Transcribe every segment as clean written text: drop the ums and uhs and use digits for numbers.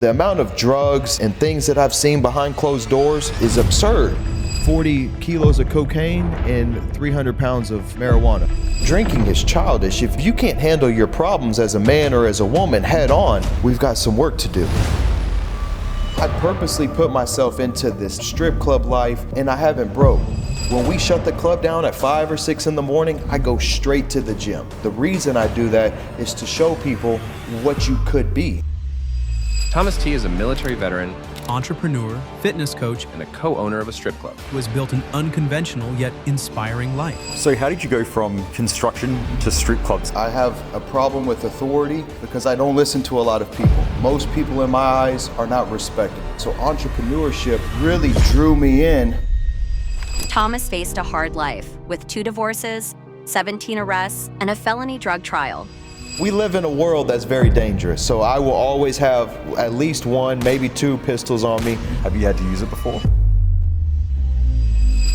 The amount of drugs and things that I've seen behind closed doors is absurd. 40 kilos of cocaine and 300 pounds of marijuana. Drinking is childish. If you can't handle your problems as a man or as a woman head on, we've got some work to do. I purposely put myself into this strip club life and I haven't broke. When we shut the club down at 5 or 6 in the morning, I go straight to the gym. The reason I do that is to show people what you could be. Thomas T. is a military veteran, entrepreneur, fitness coach, and a co-owner of a strip club who has built an unconventional yet inspiring life. So how did you go from construction to strip clubs? I have a problem with authority because I don't listen to a lot of people. Most people in my eyes are not respected. So entrepreneurship really drew me in. Thomas faced a hard life with 2 divorces, 17 arrests, and a felony drug trial. We live in a world that's very dangerous, so I will always have at least 1, maybe 2 pistols on me. Have you had to use it before?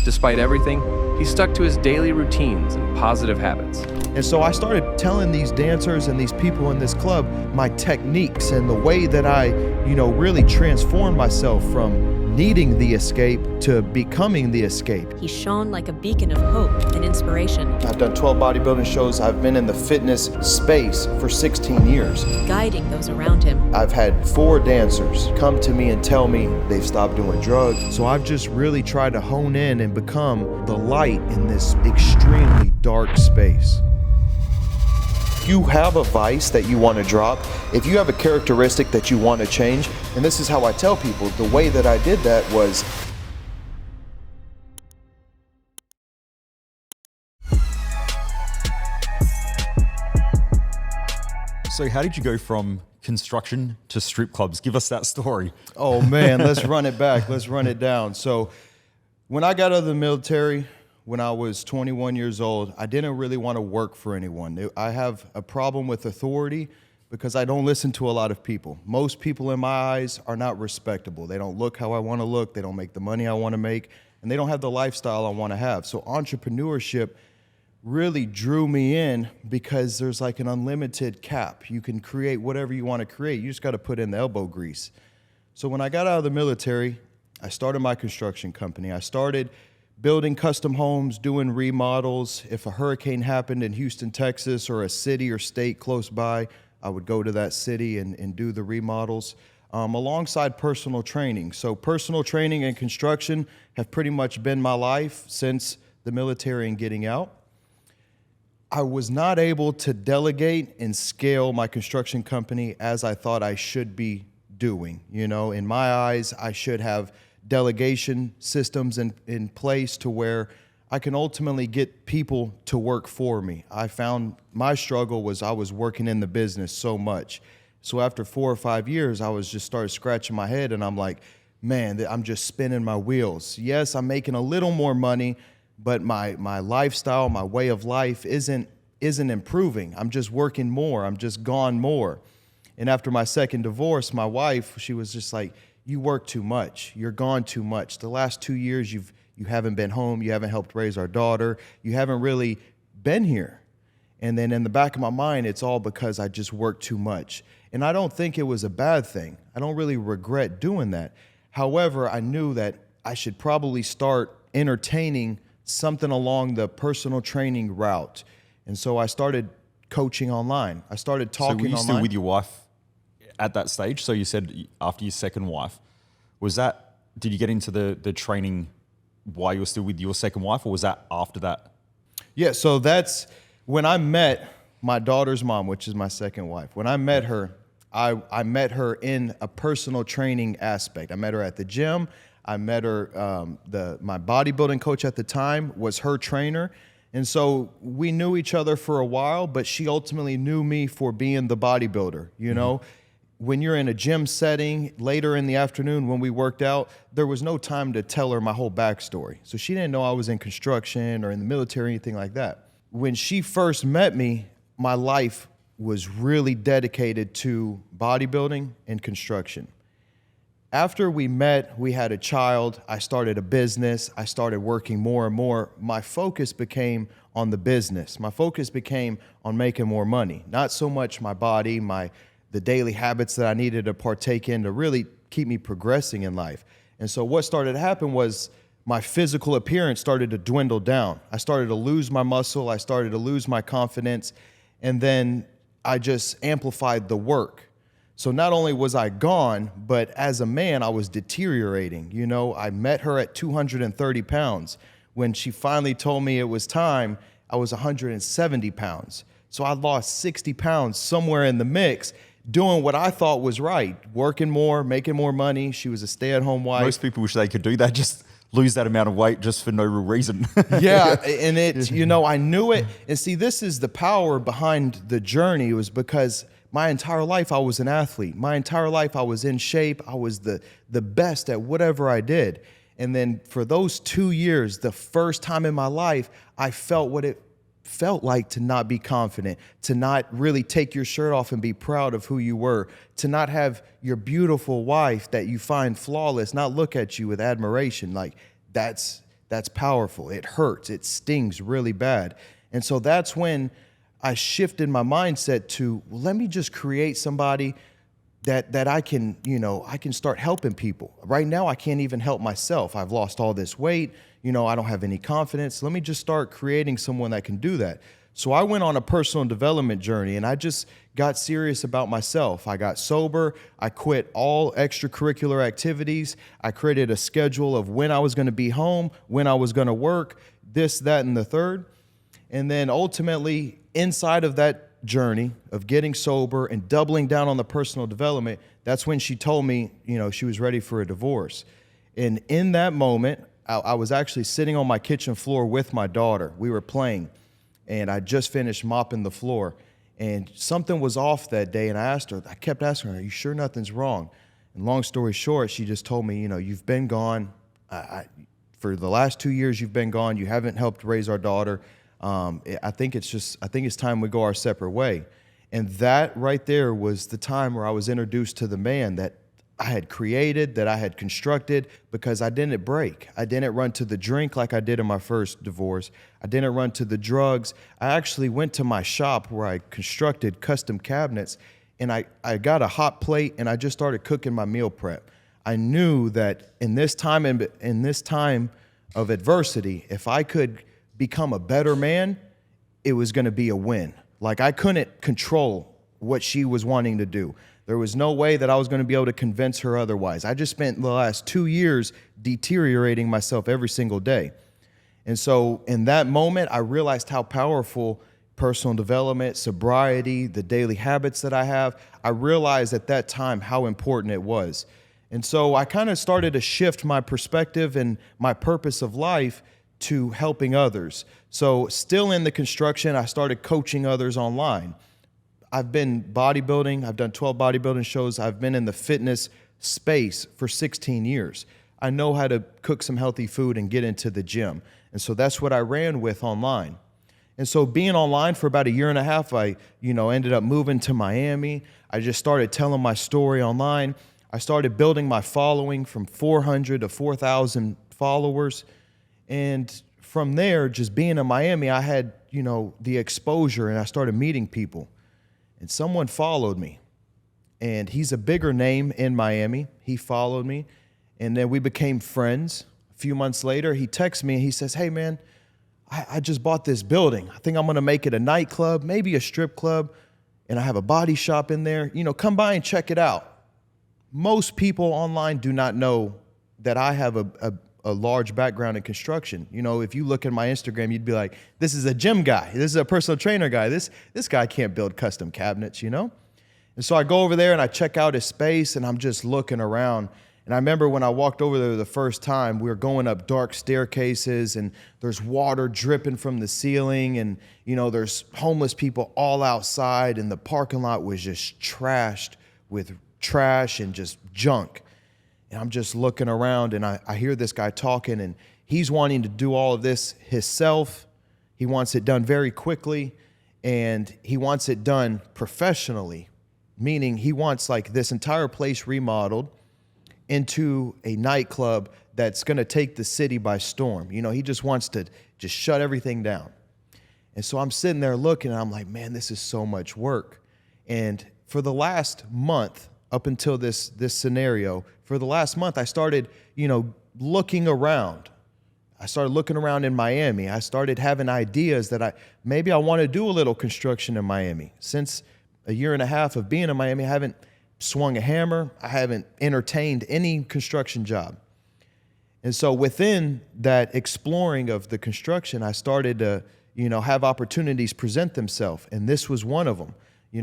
Despite everything, he stuck to his daily routines and positive habits. And so I started telling these dancers and these people in this club my techniques and the way that I, really transformed myself from needing the escape to becoming the escape. He shone like a beacon of hope and inspiration. I've done 12 bodybuilding shows. I've been in the fitness space for 16 years. Guiding those around him. I've had 4 dancers come to me and tell me they've stopped doing drugs. So I've just really tried to hone in and become the light in this extremely dark space. If you have a vice that you want to drop, if you have a characteristic that you want to change, and this is how I tell people, the way that I did that was So how did you go from construction to strip clubs? Give us that story. Oh man, let's run it back. Let's run it down. So when I got out of the military, when I was 21 years old, I didn't really want to work for anyone. I have a problem with authority because I don't listen to a lot of people. Most people in my eyes are not respectable. They don't look how I want to look. They don't make the money I want to make, and they don't have the lifestyle I want to have. So entrepreneurship really drew me in because there's like an unlimited cap. You can create whatever you want to create. You just got to put in the elbow grease. So when I got out of the military, I started my construction company. I started building custom homes, doing remodels. If a hurricane happened in Houston, Texas, or a city or state close by, I would go to that city and do the remodels, alongside personal training. So personal training and construction have pretty much been my life since the military and getting out. I was not able to delegate and scale my construction company as I thought I should be doing. In my eyes, I should have delegation systems in place to where I can ultimately get people to work for me. I found my struggle was I was working in the business so much. So after 4 or 5 years, I was just started scratching my head and I'm like, man, I'm just spinning my wheels. Yes, I'm making a little more money, but my lifestyle, my way of life isn't improving. I'm just working more. I'm just gone more. And after my second divorce, my wife, she was just like, you work too much. You're gone too much. The last 2 years, you haven't been home. You haven't helped raise our daughter. You haven't really been here. And then in the back of my mind, it's all because I just worked too much. And I don't think it was a bad thing. I don't really regret doing that. However, I knew that I should probably start entertaining something along the personal training route. And so I started coaching online. I started talking online. So were you still with your wife at that stage? So you said after your second wife, did you get into the training while you were still with your second wife, or was that after that? Yeah, so that's when I met my daughter's mom, which is my second wife. When I met her, I met her in a personal training aspect. I met her at the gym. I met her, my bodybuilding coach at the time was her trainer. And so we knew each other for a while, but she ultimately knew me for being the bodybuilder, When you're in a gym setting later in the afternoon when we worked out, there was no time to tell her my whole backstory. So she didn't know I was in construction or in the military or anything like that. When she first met me, my life was really dedicated to bodybuilding and construction. After we met, we had a child, I started a business, I started working more and more. My focus became on the business. My focus became on making more money, not so much my body, my the daily habits that I needed to partake in to really keep me progressing in life. And so what started to happen was my physical appearance started to dwindle down. I started to lose my muscle. I started to lose my confidence. And then I just amplified the work. So not only was I gone, but as a man, I was deteriorating. You know, I met her at 230 pounds. When she finally told me it was time, I was 170 pounds. So I lost 60 pounds somewhere in the mix, doing what I thought was right, working more, making more money. She was a stay-at-home wife. Most people wish they could do that, just lose that amount of weight just for no real reason. Yeah, and it, you know, I knew it. And see, this is the power behind the journey, was because my entire life I was an athlete. My entire life I was in shape. I was the best at whatever I did. And then for those 2 years, the first time in my life, I felt what it felt like to not be confident, to not really take your shirt off and be proud of who you were, to not have your beautiful wife that you find flawless not look at you with admiration. Like, that's powerful. It hurts. It stings really bad. And so that's when I shifted my mindset to, well, let me just create somebody that I can, you know, I can start helping people. Right now, I can't even help myself. I've lost all this weight. You know, I don't have any confidence. Let me just start creating someone that can do that. So I went on a personal development journey, and I just got serious about myself. I got sober. I quit all extracurricular activities. I created a schedule of when I was going to be home, when I was going to work, this, that, and the third. And then ultimately, inside of that journey of getting sober and doubling down on the personal development, that's when she told me, you know, she was ready for a divorce. And in that moment, I was actually sitting on my kitchen floor with my daughter. We were playing, and I just finished mopping the floor. And something was off that day, and I kept asking her, are you sure nothing's wrong? And long story short, she just told me, you know, you've been gone. For the last 2 years, you've been gone. You haven't helped raise our daughter. I think it's time we go our separate way. And that right there was the time where I was introduced to the man that I had created, that I had constructed, because I didn't break. I didn't run to the drink like I did in my first divorce. I didn't run to the drugs. I actually went to my shop where I constructed custom cabinets, and I got a hot plate, and I just started cooking my meal prep. I knew that in this time of adversity, if I could become a better man, it was going to be a win. Like, I couldn't control what she was wanting to do. There was no way that I was going to be able to convince her otherwise. I just spent the last 2 years deteriorating myself every single day. And so in that moment, I realized how powerful personal development, sobriety, the daily habits that I have, I realized at that time how important it was. And so I kind of started to shift my perspective and my purpose of life to helping others. So still in the construction, I started coaching others online. I've been bodybuilding. I've done 12 bodybuilding shows. I've been in the fitness space for 16 years. I know how to cook some healthy food and get into the gym. And so that's what I ran with online. And so being online for about a year and a half, I, ended up moving to Miami. I just started telling my story online. I started building my following from 400 to 4,000 followers. And from there, just being in Miami, I had, the exposure, and I started meeting people. And someone followed me, and he's a bigger name in Miami. He followed me, and then we became friends. A few months later, he texts me, and he says, hey, man, I just bought this building. I think I'm going to make it a nightclub, maybe a strip club, and I have a body shop in there. Come by and check it out. Most people online do not know that I have a large background in construction. If you look at my Instagram, you'd be like, this is a gym guy. This is a personal trainer guy. This guy can't build custom cabinets, And so I go over there and I check out his space, and I'm just looking around. And I remember when I walked over there the first time, we were going up dark staircases, and there's water dripping from the ceiling, and there's homeless people all outside, and the parking lot was just trashed with trash and just junk. And I'm just looking around, and I hear this guy talking, and he's wanting to do all of this himself. He wants it done very quickly, and he wants it done professionally, meaning he wants like this entire place remodeled into a nightclub that's going to take the city by storm. He just wants to just shut everything down. And so I'm sitting there looking, and I'm like, man, this is so much work. And for the last month, up until this scenario, for the last month, I started, looking around. I started looking around in Miami. I started having ideas that maybe I want to do a little construction in Miami. Since a year and a half of being in Miami, I haven't swung a hammer. I haven't entertained any construction job. And so within that exploring of the construction, I started to, have opportunities present themselves. And this was one of them.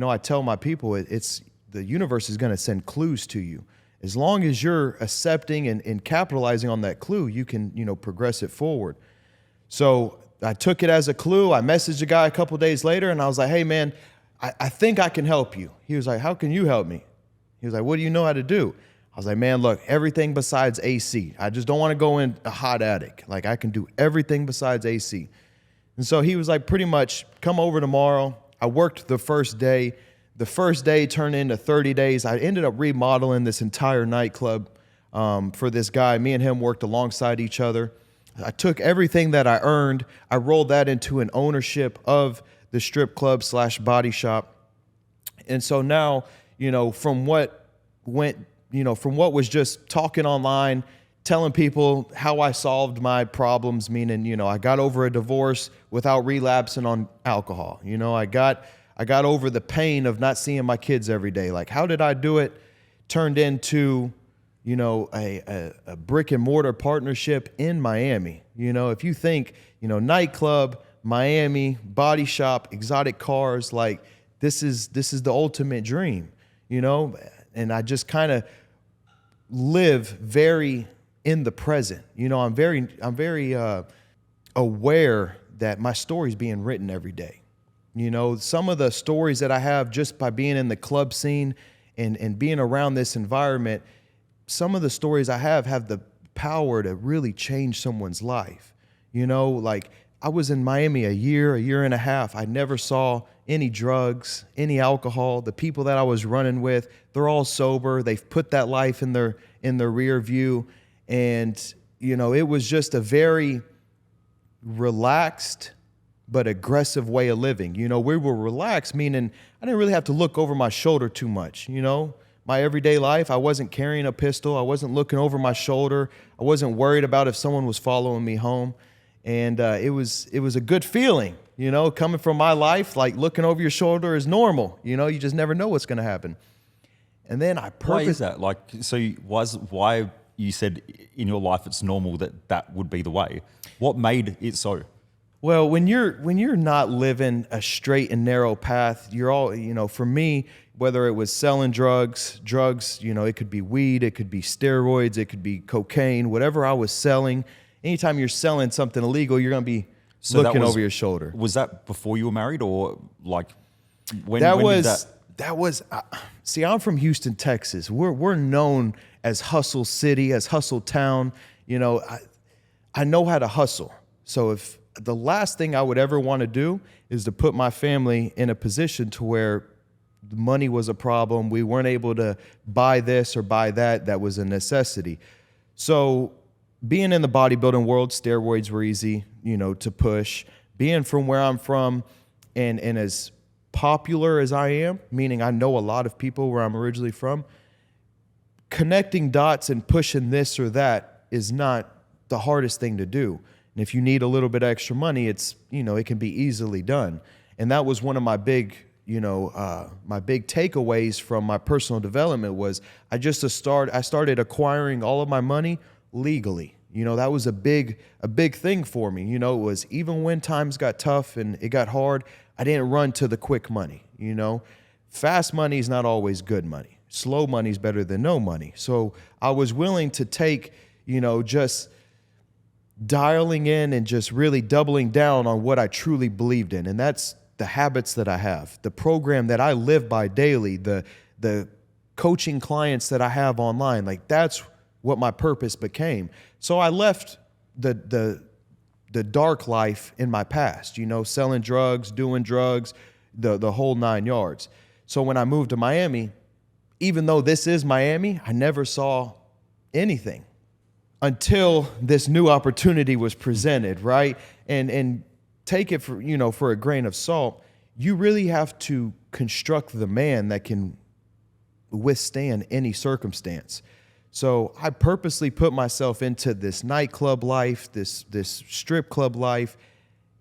I tell my people, the universe is going to send clues to you. As long as you're accepting and capitalizing on that clue, you can, progress it forward. So I took it as a clue. I messaged a guy a couple days later, and I was like, hey, man, I think I can help you. He was like, how can you help me? He was like, what do you know how to do? I was like, man, look, everything besides AC. I just don't want to go in a hot attic. Like, I can do everything besides AC. And so he was like, pretty much, come over tomorrow. I worked the first day. The first day turned into 30 days. I ended up remodeling this entire nightclub for this guy. Me and him worked alongside each other. I took everything that I earned. I rolled that into an ownership of the strip club / body shop. And so now, from what was just talking online, telling people how I solved my problems, meaning, I got over a divorce without relapsing on alcohol. I got over the pain of not seeing my kids every day. Like, how did I do it? Turned into, a brick and mortar partnership in Miami. If you think, nightclub, Miami, body shop, exotic cars, like this is the ultimate dream, and I just kind of live very in the present. I'm very aware that my story's being written every day. Some of the stories that I have just by being in the club scene and being around this environment, some of the stories I have the power to really change someone's life. Like I was in Miami a year and a half. I never saw any drugs, any alcohol. The people that I was running with, they're all sober. They've put that life in their rear view. And, it was just a very relaxed but aggressive way of living. We were relaxed, meaning I didn't really have to look over my shoulder too much. My everyday life, I wasn't carrying a pistol. I wasn't looking over my shoulder. I wasn't worried about if someone was following me home. And it was a good feeling, coming from my life, like looking over your shoulder is normal. You just never know what's going to happen. And then Why is that? Like, so why you said in your life it's normal that would be the way? What made it so? Well, when you're not living a straight and narrow path, you're all, for me, whether it was selling drugs, it could be weed, it could be steroids, it could be cocaine, whatever I was selling. Anytime you're selling something illegal, you're going to be looking over your shoulder. Was that before you were married, or like when that was see, I'm from Houston, Texas. We're known as hustle city, as hustle town. I know how to hustle. So if the last thing I would ever want to do is to put my family in a position to where the money was a problem. We weren't able to buy this or buy that. That was a necessity. So being in the bodybuilding world, steroids were easy, to push. Being from where I'm from and as popular as I am, meaning I know a lot of people where I'm originally from, connecting dots and pushing this or that is not the hardest thing to do. And if you need a little bit of extra money, it's, it can be easily done. And that was one of my big, my big takeaways from my personal development was I started acquiring all of my money legally. That was a big thing for me. It was even when times got tough and it got hard, I didn't run to the quick money. Fast money is not always good money. Slow money is better than no money. So I was willing to take, just dialing in and just really doubling down on what I truly believed in. And that's the habits that I have, the program that I live by daily, the coaching clients that I have online. Like that's what my purpose became. So I left the dark life in my past, selling drugs, doing drugs, the whole 9 yards. So when I moved to Miami, even though this is Miami, I never saw anything until this new opportunity was presented, right? And take it for a grain of salt. you really have to construct the man that can withstand any circumstance. So I purposely put myself into this nightclub life, this strip club life,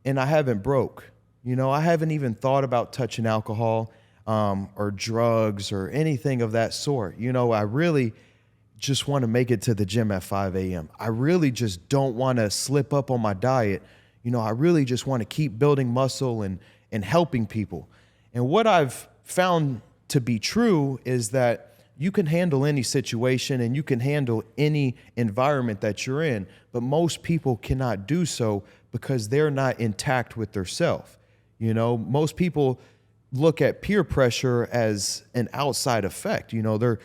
and I haven't broke. You know, I haven't even thought about touching alcohol or drugs or anything of that sort. You know, I really just want to make it to the gym at 5 a.m. I really just don't want to slip up on my diet. You know, I really just want to keep building muscle and helping people. And what I've found to be true is that you can handle any situation and you can handle any environment that you're in, but most people cannot do so because they're not intact with their self. You know, most people look at peer pressure as an outside effect. You know,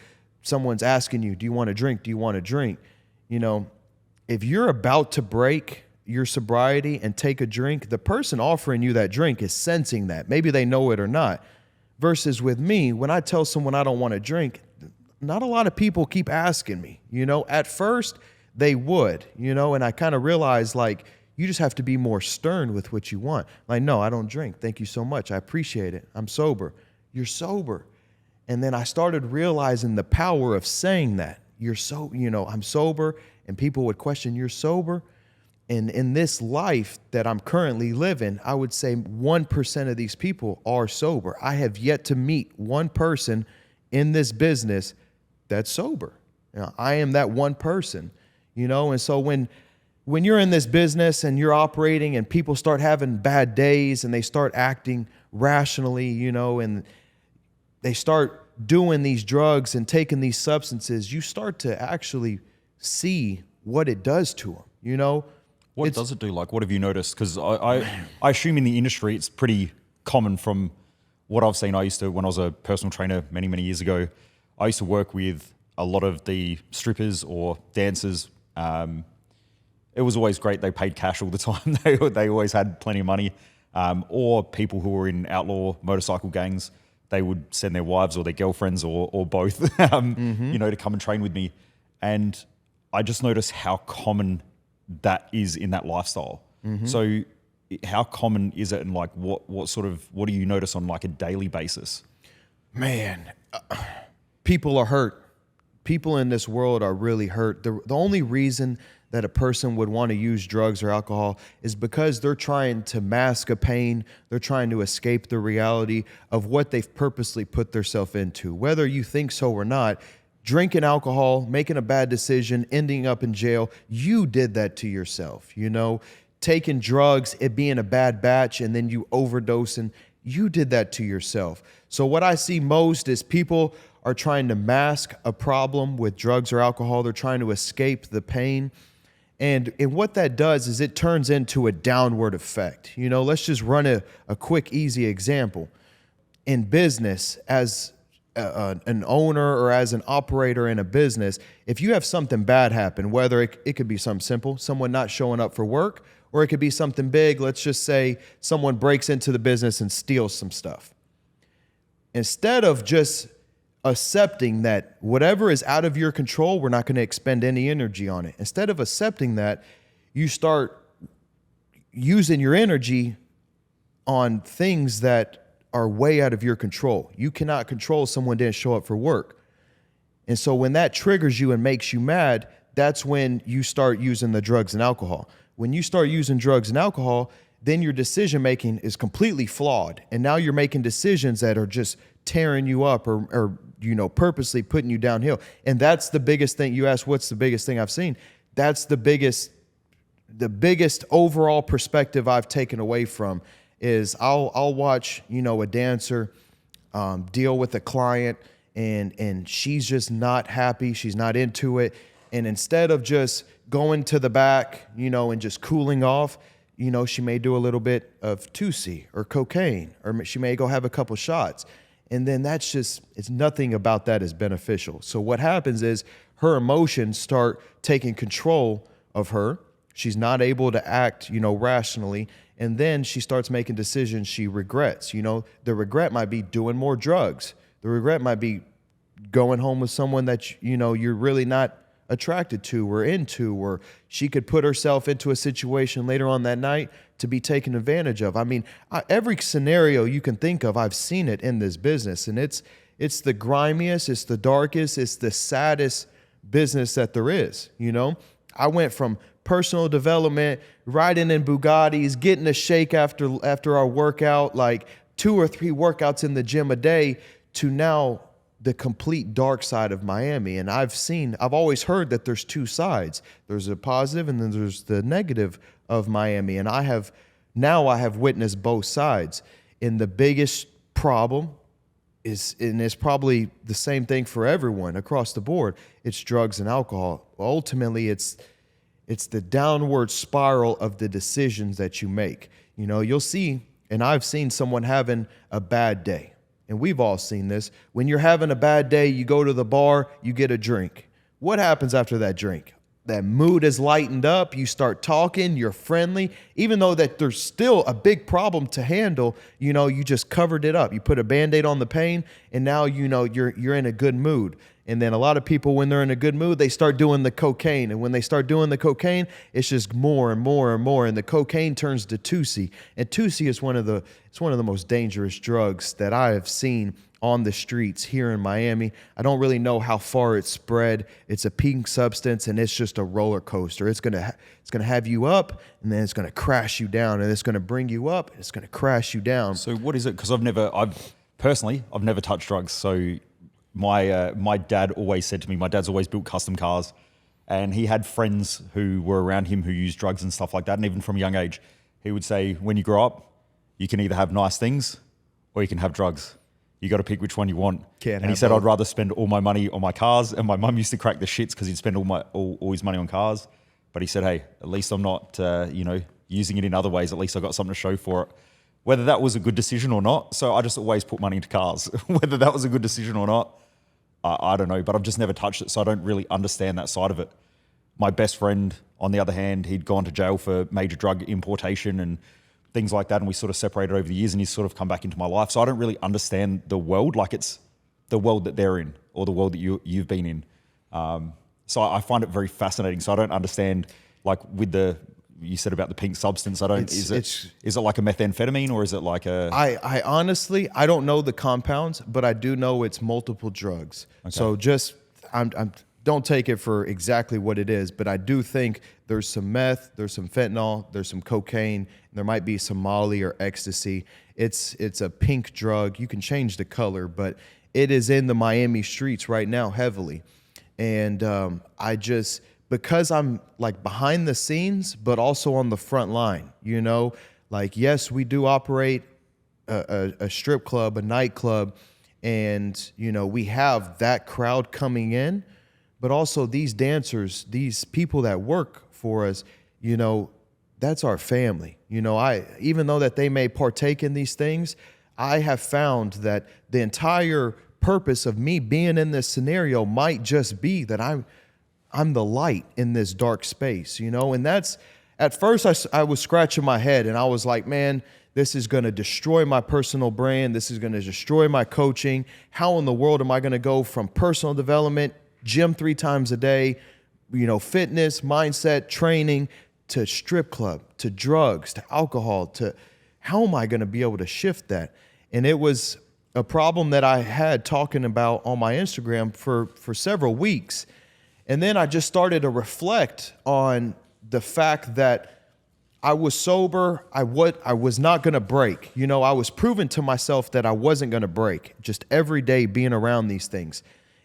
someone's asking you, do you want to drink? Do you want to drink? You know, if you're about to break your sobriety and take a drink, the person offering you that drink is sensing that. Maybe they know it or not. Versus with me, when I tell someone I don't want to drink, not a lot of people keep asking me. You know, at first they would, you know, and I kind of realized, like, you just have to be more stern with what you want. Like, no, I don't drink. Thank you so much. I appreciate it. I'm sober. You're sober. And then I started realizing the power of saying that. I'm sober, and people would question, you're sober? And in this life that I'm currently living, I would say 1% of these people are sober. I have yet to meet one person in this business that's sober. You know, I am that one person, you know? And so when you're in this business and you're operating and people start having bad days and they start acting rationally, you know, and they start doing these drugs and taking these substances, you start to actually see what it does to them, you know? What does it do? Like, what have you noticed? Because I assume in the industry it's pretty common from what I've seen. When I was a personal trainer many, many years ago, I used to work with a lot of the strippers or dancers. It was always great. They paid cash all the time. They always had plenty of money. Or people who were in outlaw motorcycle gangs, they would send their wives or their girlfriends or both, you know, to come and train with me. And I just noticed how common that is in that lifestyle. So how common is it, and like what do you notice on like a daily basis? Man, people are hurt. People in this world are really hurt. The only reason that a person would want to use drugs or alcohol is because they're trying to mask a pain. They're trying to escape the reality of what they've purposely put themselves into. Whether you think so or not, drinking alcohol, making a bad decision, ending up in jail, you did that to yourself, you know? Taking drugs, it being a bad batch, and then you overdosing, you did that to yourself. So what I see most is people are trying to mask a problem with drugs or alcohol. They're trying to escape the pain. And what that does is it turns into a downward effect. You know, let's just run a quick, easy example. In business, as an owner or as an operator in a business, if you have something bad happen, whether it could be something simple, someone not showing up for work, or it could be something big, let's just say someone breaks into the business and steals some stuff. Instead of just accepting that whatever is out of your control, we're not going to expend any energy on it. Instead of accepting that, you start using your energy on things that are way out of your control. You cannot control someone didn't show up for work. And so when that triggers you and makes you mad, that's when you start using the drugs and alcohol. When you start using drugs and alcohol, then your decision making is completely flawed. And now you're making decisions that are just tearing you up or you know, purposely putting you downhill. And that's the biggest thing. You asked, what's the biggest thing I've seen? That's the biggest overall perspective I've taken away from is I'll watch, you know, a dancer deal with a client and she's just not happy. She's not into it. And instead of just going to the back, you know, and just cooling off, you know, she may do a little bit of 2C or cocaine, or she may go have a couple shots. And then it's nothing about that is beneficial. So what happens is her emotions start taking control of her. She's not able to act, you know, rationally. And then she starts making decisions she regrets. You know, the regret might be doing more drugs. The regret might be going home with someone that, you know, you're really not attracted to or into, or she could put herself into a situation later on that night to be taken advantage of. I mean, every scenario you can think of, I've seen it in this business, and it's the grimiest, it's the darkest, it's the saddest business that there is. You know, I went from personal development, riding in Bugattis, getting a shake after our workout, like 2 or 3 workouts in the gym a day, to now the complete dark side of Miami. And I've always heard that there's 2 sides. There's a positive and then there's the negative of Miami. And I have witnessed both sides. And the biggest problem is, and it's probably the same thing for everyone across the board, it's drugs and alcohol. Ultimately, it's the downward spiral of the decisions that you make. You know, you'll see, and I've seen someone having a bad day. And we've all seen this. When you're having a bad day, you go to the bar, you get a drink. What happens after that drink? That mood is lightened up. You start talking, you're friendly. Even though that there's still a big problem to handle, you know, you just covered it up. You put a Band-Aid on the pain, and now, you know, you're in a good mood. And then a lot of people, when they're in a good mood, they start doing the cocaine. And when they start doing the cocaine, it's just more and more and more. And the cocaine turns to Tusi. And Tusi is one of the most dangerous drugs that I have seen on the streets here in Miami. I don't really know how far it's spread. It's a pink substance, and it's just a roller coaster. It's gonna have you up, and then it's gonna crash you down, and it's gonna bring you up, and it's gonna crash you down. So what is it? Because I've personally never touched drugs. So my dad always said to me, my dad's always built custom cars, and he had friends who were around him who used drugs and stuff like that. And even from a young age, he would say, when you grow up, you can either have nice things or you can have drugs. You got to pick which one you want. And he said, I'd rather spend all my money on my cars. And my mum used to crack the shits because he'd spend all his money on cars. But he said, hey, at least I'm not, using it in other ways. At least I got something to show for it. Whether that was a good decision or not. So I just always put money into cars. Whether that was a good decision or not, I don't know. But I've just never touched it. So I don't really understand that side of it. My best friend, on the other hand, he'd gone to jail for major drug importation and things like that, and we sort of separated over the years, and he's sort of come back into my life. So I don't really understand the world like it's the world that they're in or the world that you've been in. So I find it very fascinating. So I don't understand, like with you said about the pink substance. Is it like a methamphetamine or is it like a? I honestly, I don't know the compounds, but I do know it's multiple drugs. Okay. So just don't take it for exactly what it is, but I do think there's some meth, there's some fentanyl, there's some cocaine, and there might be some Molly or ecstasy. It's a pink drug. You can change the color, but it is in the Miami streets right now heavily. And because I'm like behind the scenes, but also on the front line, you know, like, yes, we do operate a strip club, a nightclub, and, you know, we have that crowd coming in. But also these dancers, these people that work for us, you know, that's our family. You know, even though that they may partake in these things, I have found that the entire purpose of me being in this scenario might just be that I'm the light in this dark space, you know? And that's, at first I was scratching my head and I was like, man, this is going to destroy my personal brand. This is going to destroy my coaching. How in the world am I going to go from personal development, gym 3 times a day, you know, fitness, mindset, training, to strip club, to drugs, to alcohol, to how am I going to be able to shift that? And it was a problem that I had talking about on my Instagram for several weeks. And then I just started to reflect on the fact that I was sober. I was not going to break. You know, I was proving to myself that I wasn't going to break, just every day being around these things.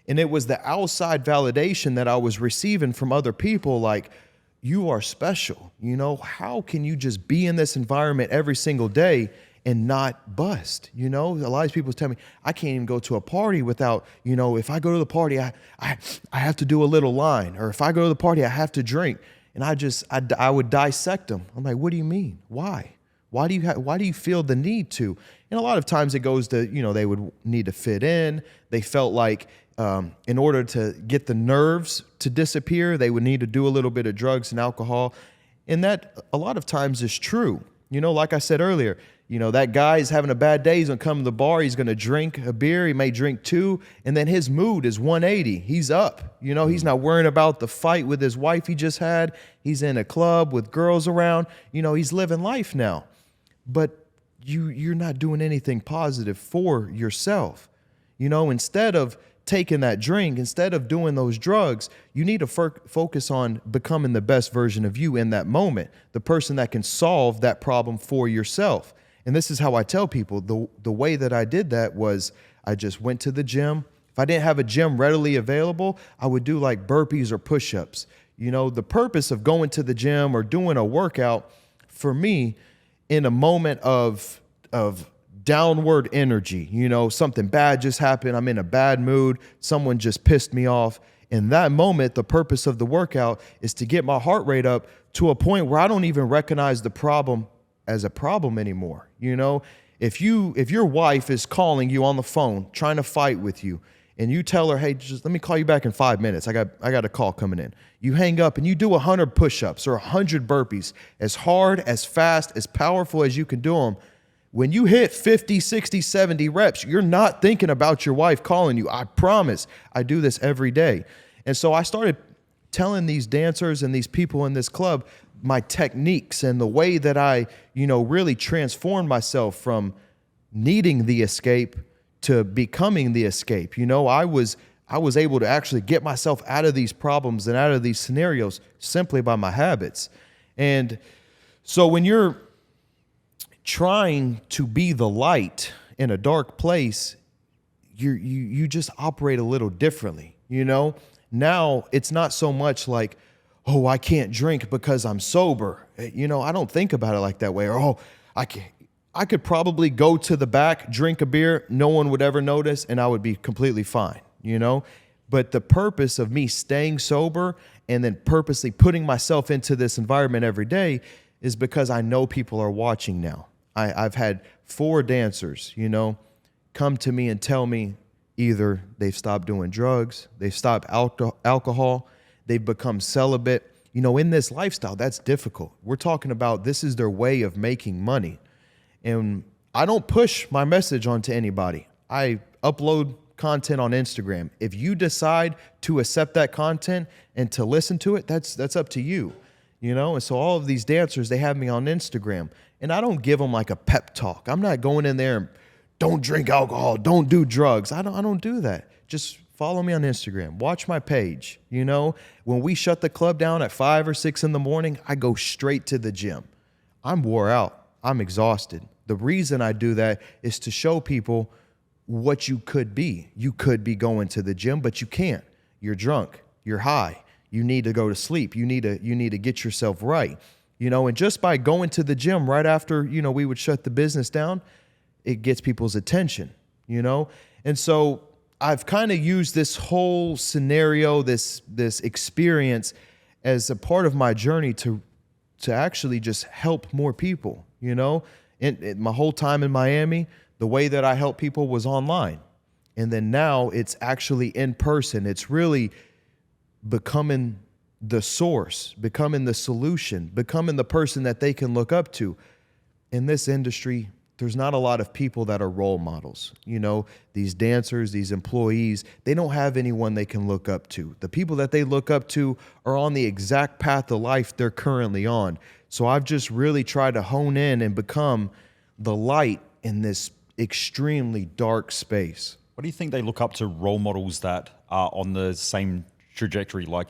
And it was the outside validation that I was receiving from other people, like, you are special. You know, how can you just be in this environment every single day and not bust? You know, a lot of people tell me, I can't even go to a party without, you know, if I go to the party, I have to do a little line. Or if I go to the party, I have to drink. And I would dissect them. I'm like, what do you mean? Why? Why do you feel the need to? And a lot of times it goes to, you know, they would need to fit in. They felt like in order to get the nerves to disappear, they would need to do a little bit of drugs and alcohol. And that a lot of times is true. You know, like I said earlier, You know, that guy is having a bad day. He's going to come to the bar. He's going to drink a beer. He may drink 2. And then his mood is 180. He's up. You know, he's not worrying about the fight with his wife he just had. He's in a club with girls around. You know, he's living life now. But you're not doing anything positive for yourself. You know, instead of taking that drink, instead of doing those drugs, you need to focus on becoming the best version of you in that moment, the person that can solve that problem for yourself. And this is how I tell people, the way that I did that was I just went to the gym. If I didn't have a gym readily available, I would do like burpees or push-ups. You know, the purpose of going to the gym or doing a workout for me in a moment of downward energy, you know, something bad just happened. I'm in a bad mood. Someone just pissed me off. In that moment, the purpose of the workout is to get my heart rate up to a point where I don't even recognize the problem as a problem anymore. You know, if your wife is calling you on the phone, trying to fight with you, and you tell her, hey, just let me call you back in 5 minutes. I got a call coming in. You hang up and you do 100 push-ups or 100 burpees, as hard, as fast, as powerful as you can do them. When you hit 50, 60, 70 reps, you're not thinking about your wife calling you. I promise. I do this every day. And so I started telling these dancers and these people in this club my techniques and the way that I, you know, really transformed myself from needing the escape to becoming the escape. You know, I was able to actually get myself out of these problems and out of these scenarios simply by my habits. And so when you're trying to be the light in a dark place, you just operate a little differently, you know? Now it's not so much like, oh, I can't drink because I'm sober. You know, I don't think about it like that way. Or, oh, I could probably go to the back, drink a beer, no one would ever notice, and I would be completely fine, you know? But the purpose of me staying sober and then purposely putting myself into this environment every day is because I know people are watching now. I've had 4 dancers, you know, come to me and tell me either they've stopped doing drugs, they've stopped alcohol, they've become celibate. You know, in this lifestyle, that's difficult. We're talking about this is their way of making money. And I don't push my message onto anybody. I upload content on Instagram. If you decide to accept that content and to listen to it, that's up to you. You know, and so all of these dancers, they have me on Instagram, and I don't give them like a pep talk. I'm not going in there and don't drink alcohol, don't do drugs. I don't do that. Just follow me on Instagram, watch my page. You know, when we shut the club down at 5 or 6 in the morning, I go straight to the gym. I'm wore out. I'm exhausted. The reason I do that is to show people what you could be. You could be going to the gym, but you can't. You're drunk. You're high. You need to go to sleep. You need to get yourself right. You know, and just by going to the gym right after, you know, we would shut the business down, it gets people's attention, you know? And so I've kind of used this whole scenario, this experience as a part of my journey to actually just help more people, you know? In my whole time in Miami, the way that I help people was online. And then now it's actually in person. It's really becoming the source, becoming the solution, becoming the person that they can look up to. In this industry, there's not a lot of people that are role models. You know, these dancers, these employees, they don't have anyone they can look up to. The people that they look up to are on the exact path of life they're currently on. So I've just really tried to hone in and become the light in this extremely dark space. What do you think they look up to role models that are on the same trajectory? Like,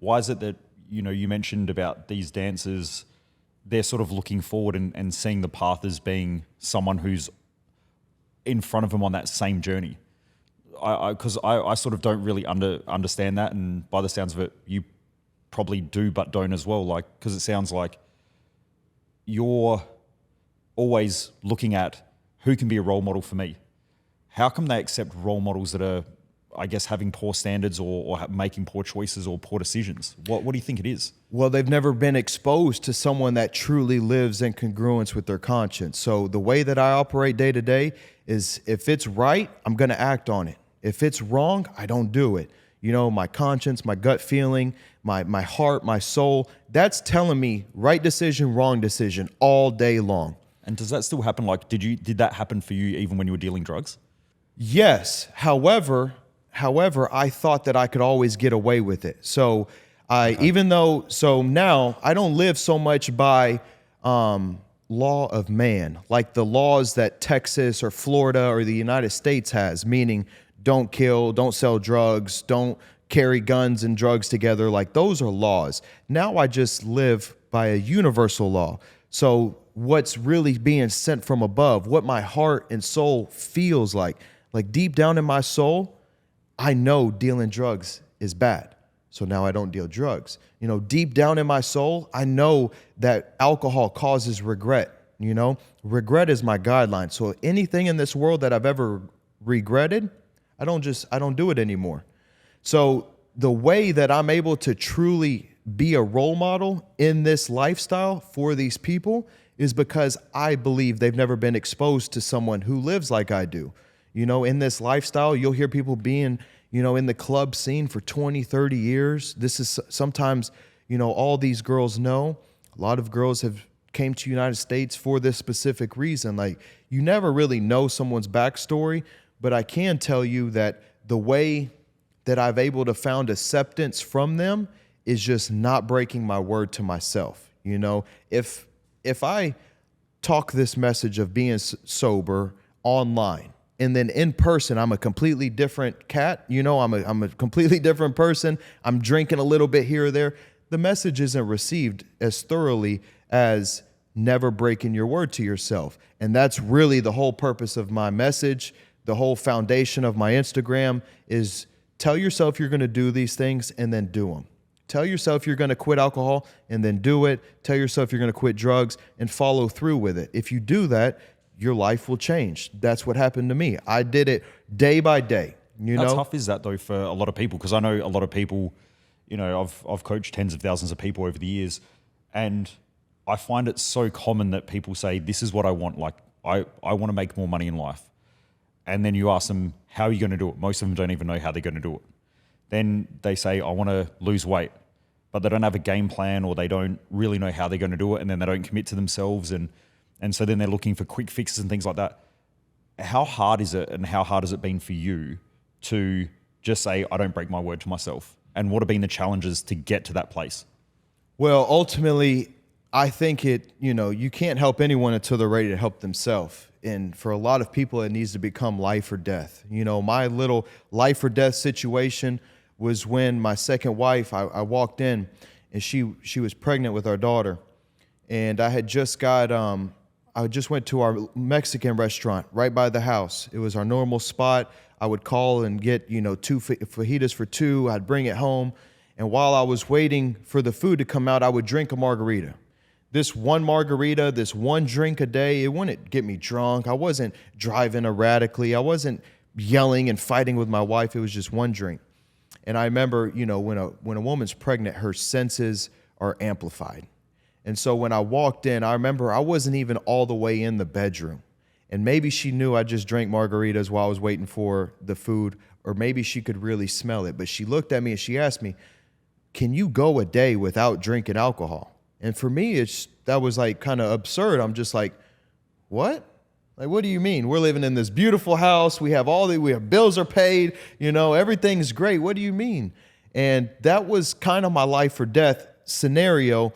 why is it that, you know, you mentioned about these dancers, they're sort of looking forward and seeing the path as being someone who's in front of them on that same journey? Because I sort of don't really understand that, and by the sounds of it, you probably do but don't as well. Like, because it sounds like you're always looking at who can be a role model for me. How come they accept role models that are, I guess, having poor standards or making poor choices or poor decisions? What do you think it is? Well, they've never been exposed to someone that truly lives in congruence with their conscience. So the way that I operate day to day is if it's right, I'm going to act on it. If it's wrong, I don't do it. You know, my conscience, my gut feeling, my heart, my soul, that's telling me right decision, wrong decision all day long. And does that still happen? Like, did that happen for you even when you were dealing drugs? Yes. However, I thought that I could always get away with it. So now I don't live so much by law of man, like the laws that Texas or Florida or the United States has, meaning don't kill, don't sell drugs, don't carry guns and drugs together. Like those are laws. Now I just live by a universal law. So what's really being sent from above, what my heart and soul feels like deep down in my soul, I know dealing drugs is bad. So now I don't deal drugs. You know, deep down in my soul, I know that alcohol causes regret. You know, regret is my guideline. So anything in this world that I've ever regretted, I don't do it anymore. So the way that I'm able to truly be a role model in this lifestyle for these people is because I believe they've never been exposed to someone who lives like I do. You know, in this lifestyle, you'll hear people being, you know, in the club scene for 20, 30 years. This is sometimes, you know, all these girls know. A lot of girls have came to United States for this specific reason. Like, you never really know someone's backstory, but I can tell you that the way that I've able to found acceptance from them is just not breaking my word to myself. You know, if I talk this message of being sober online, and then in person, I'm a completely different cat. You know, I'm a completely different person. I'm drinking a little bit here or there. The message isn't received as thoroughly as never breaking your word to yourself. And that's really the whole purpose of my message. The whole foundation of my Instagram is tell yourself you're going to do these things and then do them. Tell yourself you're going to quit alcohol and then do it. Tell yourself you're going to quit drugs and follow through with it. If you do that, your life will change. That's what happened to me. I did it day by day. How tough is that though for a lot of people? Because I know a lot of people, you know, I've coached tens of thousands of people over the years, and I find it so common that people say, this is what I want. Like, I want to make more money in life. And then you ask them, how are you going to do it? Most of them don't even know how they're going to do it. Then they say, I want to lose weight, but they don't have a game plan, or they don't really know how they're going to do it. And then they don't commit to themselves. And so then they're looking for quick fixes and things like that. How hard is it, and how hard has it been for you to just say, I don't break my word to myself? And what have been the challenges to get to that place? Well, ultimately, I think you can't help anyone until they're ready to help themselves. And for a lot of people, it needs to become life or death. You know, my little life or death situation was when my second wife, I walked in and she was pregnant with our daughter. And I had just I just went to our Mexican restaurant right by the house. It was our normal spot. I would call and get, 2 fajitas for 2. I'd bring it home. And while I was waiting for the food to come out, I would drink a margarita. This one margarita, this one drink a day, it wouldn't get me drunk. I wasn't driving erratically. I wasn't yelling and fighting with my wife. It was just one drink. And I remember, when a woman's pregnant, her senses are amplified. And so when I walked in, I remember I wasn't even all the way in the bedroom. And maybe she knew I just drank margaritas while I was waiting for the food, or maybe she could really smell it. But she looked at me and she asked me, can you go a day without drinking alcohol? And for me, that was like kind of absurd. I'm just like, what? Like, what do you mean? We're living in this beautiful house. We have bills are paid, everything's great. What do you mean? And that was kind of my life or death scenario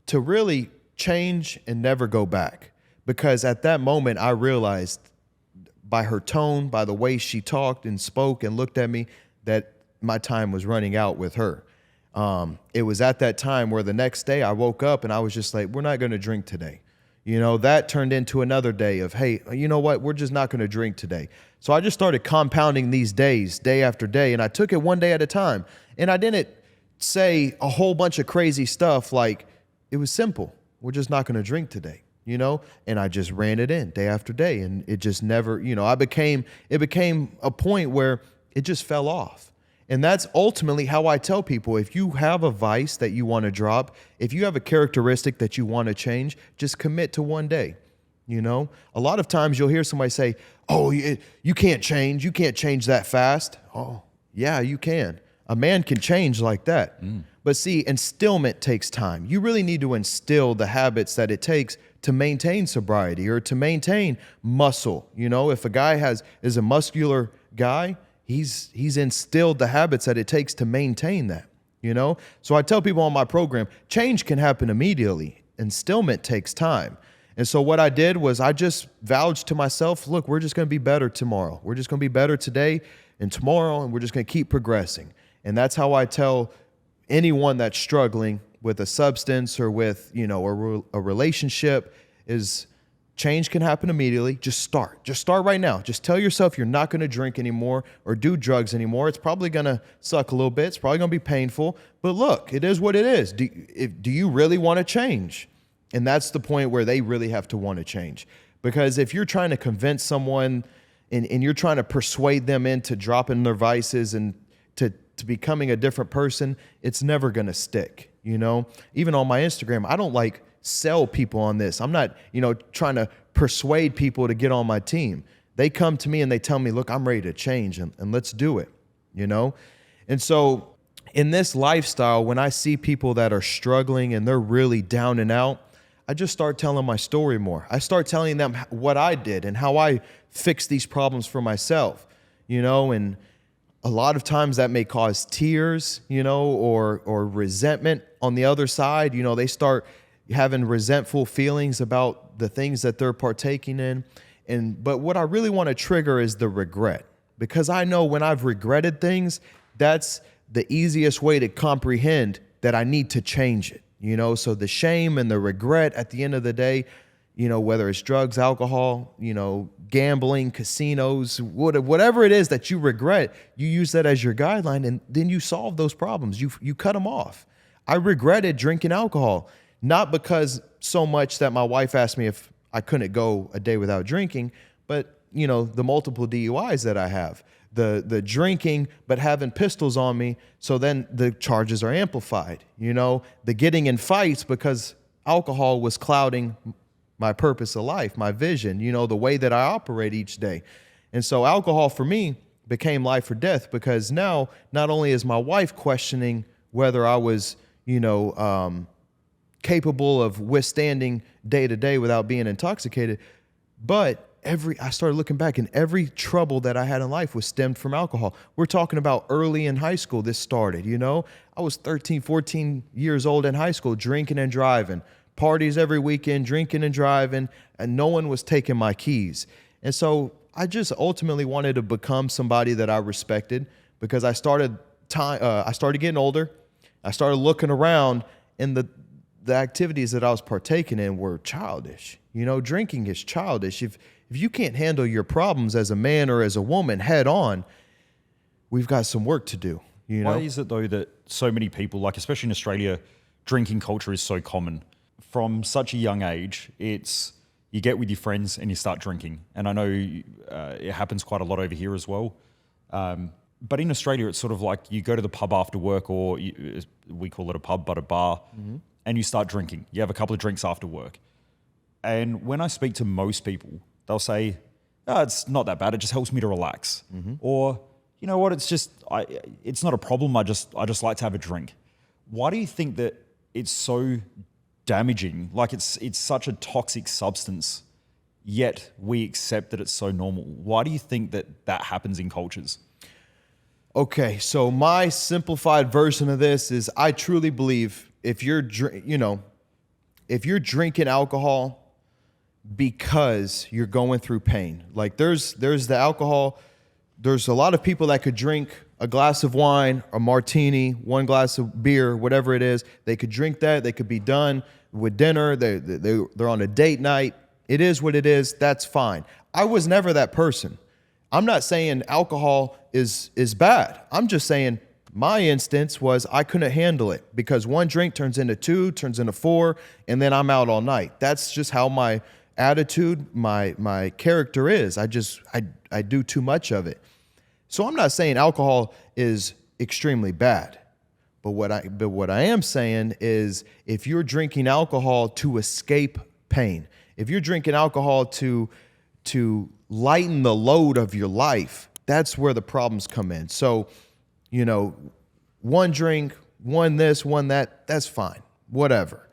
to really change and never go back. Because at that moment, I realized by her tone, by the way she talked and spoke and looked at me, that my time was running out with her. It was at that time where the next day I woke up and I was just like, we're not going to drink today. That turned into another day of, hey, you know what? We're just not going to drink today. So I just started compounding these days, day after day, and I took it one day at a time. And I didn't say a whole bunch of crazy stuff. Like, it was simple. We're just not going to drink today, and I just ran it in day after day. And it just never, it became a point where it just fell off. And that's ultimately how I tell people, if you have a vice that you want to drop, if you have a characteristic that you want to change, just commit to one day. A lot of times you'll hear somebody say, oh, you can't change. You can't change that fast. Oh, yeah, you can. A man can change like that. But see, instillment takes time. You really need to instill the habits that it takes to maintain sobriety or to maintain muscle. You know, if a guy is a muscular guy, he's instilled the habits that it takes to maintain that, you know? So I tell people on my program, change can happen immediately. Instillment takes time. And so what I did was I just vouched to myself, look, we're just going to be better tomorrow. We're just going to be better today and tomorrow, and we're just going to keep progressing. And that's how I tell anyone that's struggling with a substance or with, you know, a relationship is change can happen immediately. Just start right now. Just tell yourself you're not going to drink anymore or do drugs anymore. It's probably going to suck a little bit. It's probably going to be painful, but look, it is what it is. Do you really want to change? And that's the point where they really have to want to change. Because if you're trying to convince someone and you're trying to persuade them into dropping their vices and to becoming a different person, it's never going to stick. You know, even on my Instagram, I don't like sell people on this. I'm not, you know, trying to persuade people to get on my team. They come to me and they tell me, look, I'm ready to change and let's do it, you know? And so in this lifestyle, when I see people that are struggling and they're really down and out, I just start telling my story more. I start telling them what I did and how I fixed these problems for myself, you know, and a lot of times that may cause tears, you know, or resentment on the other side. You know, they start having resentful feelings about the things that they're partaking in. But what I really want to trigger is the regret, because I know when I've regretted things, that's the easiest way to comprehend that I need to change it. You know, so the shame and the regret at the end of the day, you know, whether it's drugs, alcohol, you know, gambling, casinos, whatever it is that you regret, you use that as your guideline and then you solve those problems. You cut them off. I regretted drinking alcohol, not because so much that my wife asked me if I couldn't go a day without drinking, but, you know, the multiple DUIs that I have, the drinking, but having pistols on me. So then the charges are amplified, you know, the getting in fights because alcohol was clouding my purpose of life, my vision, you know, the way that I operate each day. And so alcohol for me became life or death, because now not only is my wife questioning whether I was, you know, capable of withstanding day to day without being intoxicated, but I started looking back, and every trouble that I had in life was stemmed from alcohol. We're talking about early in high school this started, you know? I was 13, 14 years old in high school, drinking and driving, parties every weekend, drinking and driving, and no one was taking my keys. And so I just ultimately wanted to become somebody that I respected, because I started getting older. I started looking around, and the activities that I was partaking in were childish. You know, drinking is childish. If you can't handle your problems as a man or as a woman head on, we've got some work to do. You know? Why is it though that so many people, like especially in Australia, drinking culture is so common? From such a young age, it's you get with your friends and you start drinking. And I know it happens quite a lot over here as well. But in Australia, it's sort of like you go to the pub after work, or we call it a pub, but a bar, and you start drinking. You have a couple of drinks after work. And when I speak to most people, they'll say, oh, it's not that bad. It just helps me to relax. Or, you know what, it's not a problem. I just like to have a drink. Why do you think that it's so damaging? Like it's such a toxic substance, yet we accept that it's so normal. Why do you think that happens in cultures? Okay, so my simplified version of this is I truly believe if you're drinking alcohol because you're going through pain, like there's the alcohol, there's a lot of people that could drink a glass of wine, a martini, one glass of beer, whatever it is. They could drink that. They could be done with dinner. They're on a date night. It is what it is. That's fine. I was never that person. I'm not saying alcohol is bad. I'm just saying my instance was I couldn't handle it, because one drink turns into two, turns into four, and then I'm out all night. That's just how my attitude, my character is. I do too much of it. So I'm not saying alcohol is extremely bad, but what I am saying is if you're drinking alcohol to escape pain, if you're drinking alcohol to lighten the load of your life, that's where the problems come in. So, you know, one drink, one this, one that, that's fine, whatever.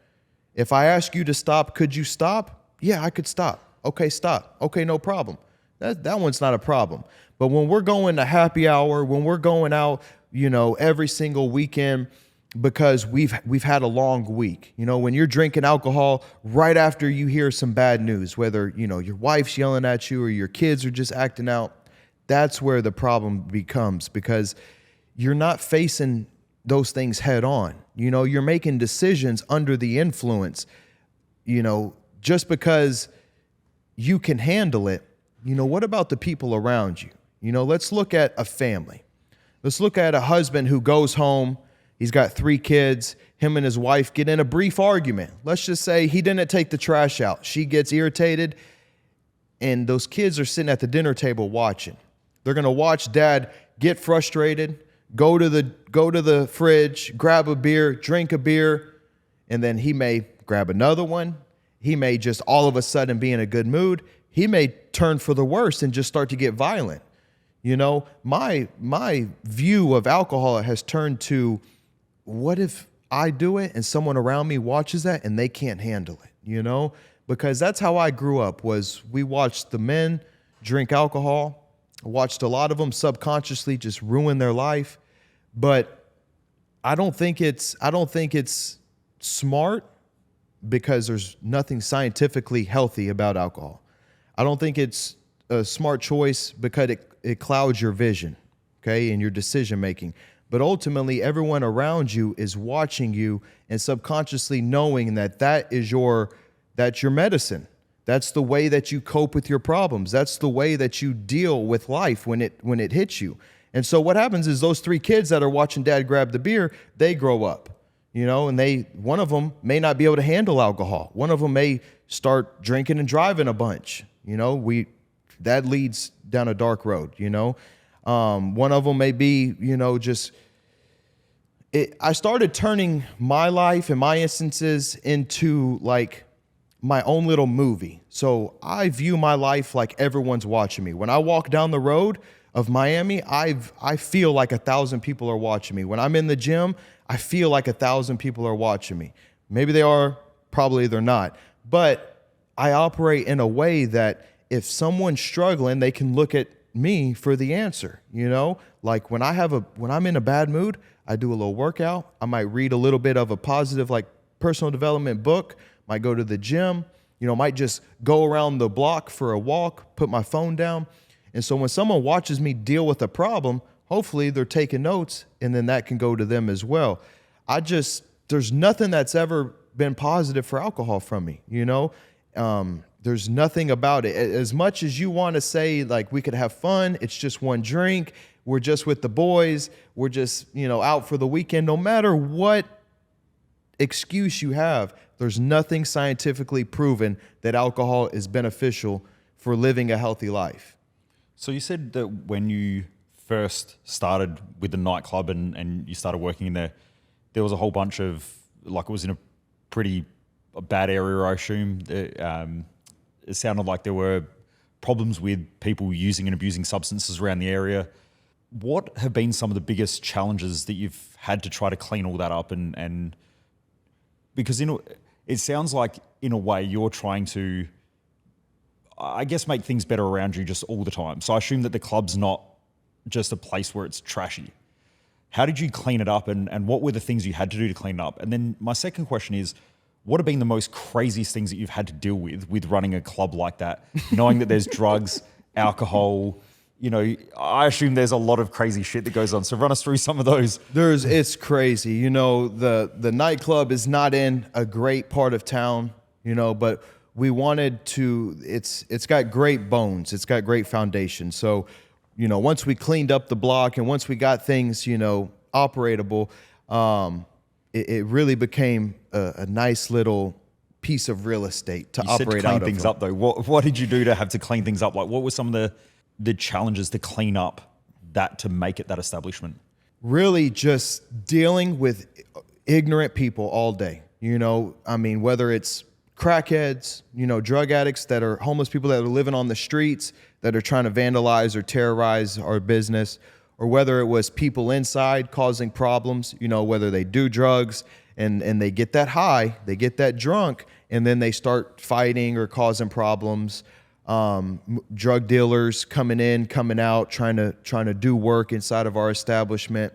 If I ask you to stop, could you stop? Yeah, I could stop. Okay, stop. Okay, no problem. That one's not a problem. But when we're going to happy hour, when we're going out, every single weekend, because we've had a long week. When you're drinking alcohol right after you hear some bad news, whether, your wife's yelling at you or your kids are just acting out, that's where the problem becomes, because you're not facing those things head on. You're making decisions under the influence, just because you can handle it. What about the people around you? Let's look at a family. Let's look at a husband who goes home. He's got 3 kids. Him and his wife get in a brief argument. Let's just say he didn't take the trash out. She gets irritated, and those kids are sitting at the dinner table watching. They're going to watch dad get frustrated, go to the fridge, grab a beer, drink a beer, and then he may grab another one. He may just all of a sudden be in a good mood. He may turn for the worse and just start to get violent. My view of alcohol has turned to, what if I do it and someone around me watches that and they can't handle it, because that's how I grew up. Was we watched the men drink alcohol, watched a lot of them subconsciously just ruin their life. But I don't think it's smart, because there's nothing scientifically healthy about alcohol. I don't think it's a smart choice because it clouds your vision, okay, and your decision making. But ultimately, everyone around you is watching you and subconsciously knowing that's your medicine. That's the way that you cope with your problems. That's the way that you deal with life when it hits you. And so what happens is those 3 kids that are watching dad grab the beer, they grow up, and one of them may not be able to handle alcohol. One of them may start drinking and driving a bunch. That leads down a dark road. One of them may be, I started turning my life and my instances into like my own little movie. So I view my life like everyone's watching me. When I walk down the road of Miami, I feel like 1,000 people are watching me. When I'm in the gym, I feel like 1,000 people are watching me. Maybe they are, probably they're not. But I operate in a way that if someone's struggling, they can look at me for the answer. Like when I'm in a bad mood, I do a little workout. I might read a little bit of a positive, like personal development book, might go to the gym, might just go around the block for a walk, put my phone down. And so when someone watches me deal with a problem, hopefully they're taking notes, and then that can go to them as well. There's nothing that's ever been positive for alcohol from me, There's nothing about it. As much as you want to say, like, we could have fun, it's just one drink, we're just with the boys, we're just, out for the weekend, no matter what excuse you have, there's nothing scientifically proven that alcohol is beneficial for living a healthy life. So you said that when you first started with the nightclub and you started working in there was a whole bunch of, like, it was in a pretty bad area, I assume. It sounded like there were problems with people using and abusing substances around the area. What have been some of the biggest challenges that you've had to try to clean all that up? And because it sounds like, in a way, you're trying to, I guess, make things better around you just all the time. So I assume that the club's not just a place where it's trashy. How did you clean it up, and what were the things you had to do to clean it up? And then my second question is, what have been the most craziest things that you've had to deal with running a club like that, knowing that there's drugs, alcohol? I assume there's a lot of crazy shit that goes on. So run us through some of those. It's crazy. The nightclub is not in a great part of town, but we wanted to, it's got great bones. It's got great foundation. So, once we cleaned up the block and once we got things, operatable, it really became a nice little piece of real estate to operate out of. Clean things up though. What did you do to have to clean things up? Like, what were some of the challenges to clean up that, to make it that establishment? Really just dealing with ignorant people all day. Whether it's crackheads, drug addicts that are homeless people that are living on the streets that are trying to vandalize or terrorize our business, or whether it was people inside causing problems, whether they do drugs and they get that high, they get that drunk, and then they start fighting or causing problems. Drug dealers coming in, coming out, trying to do work inside of our establishment.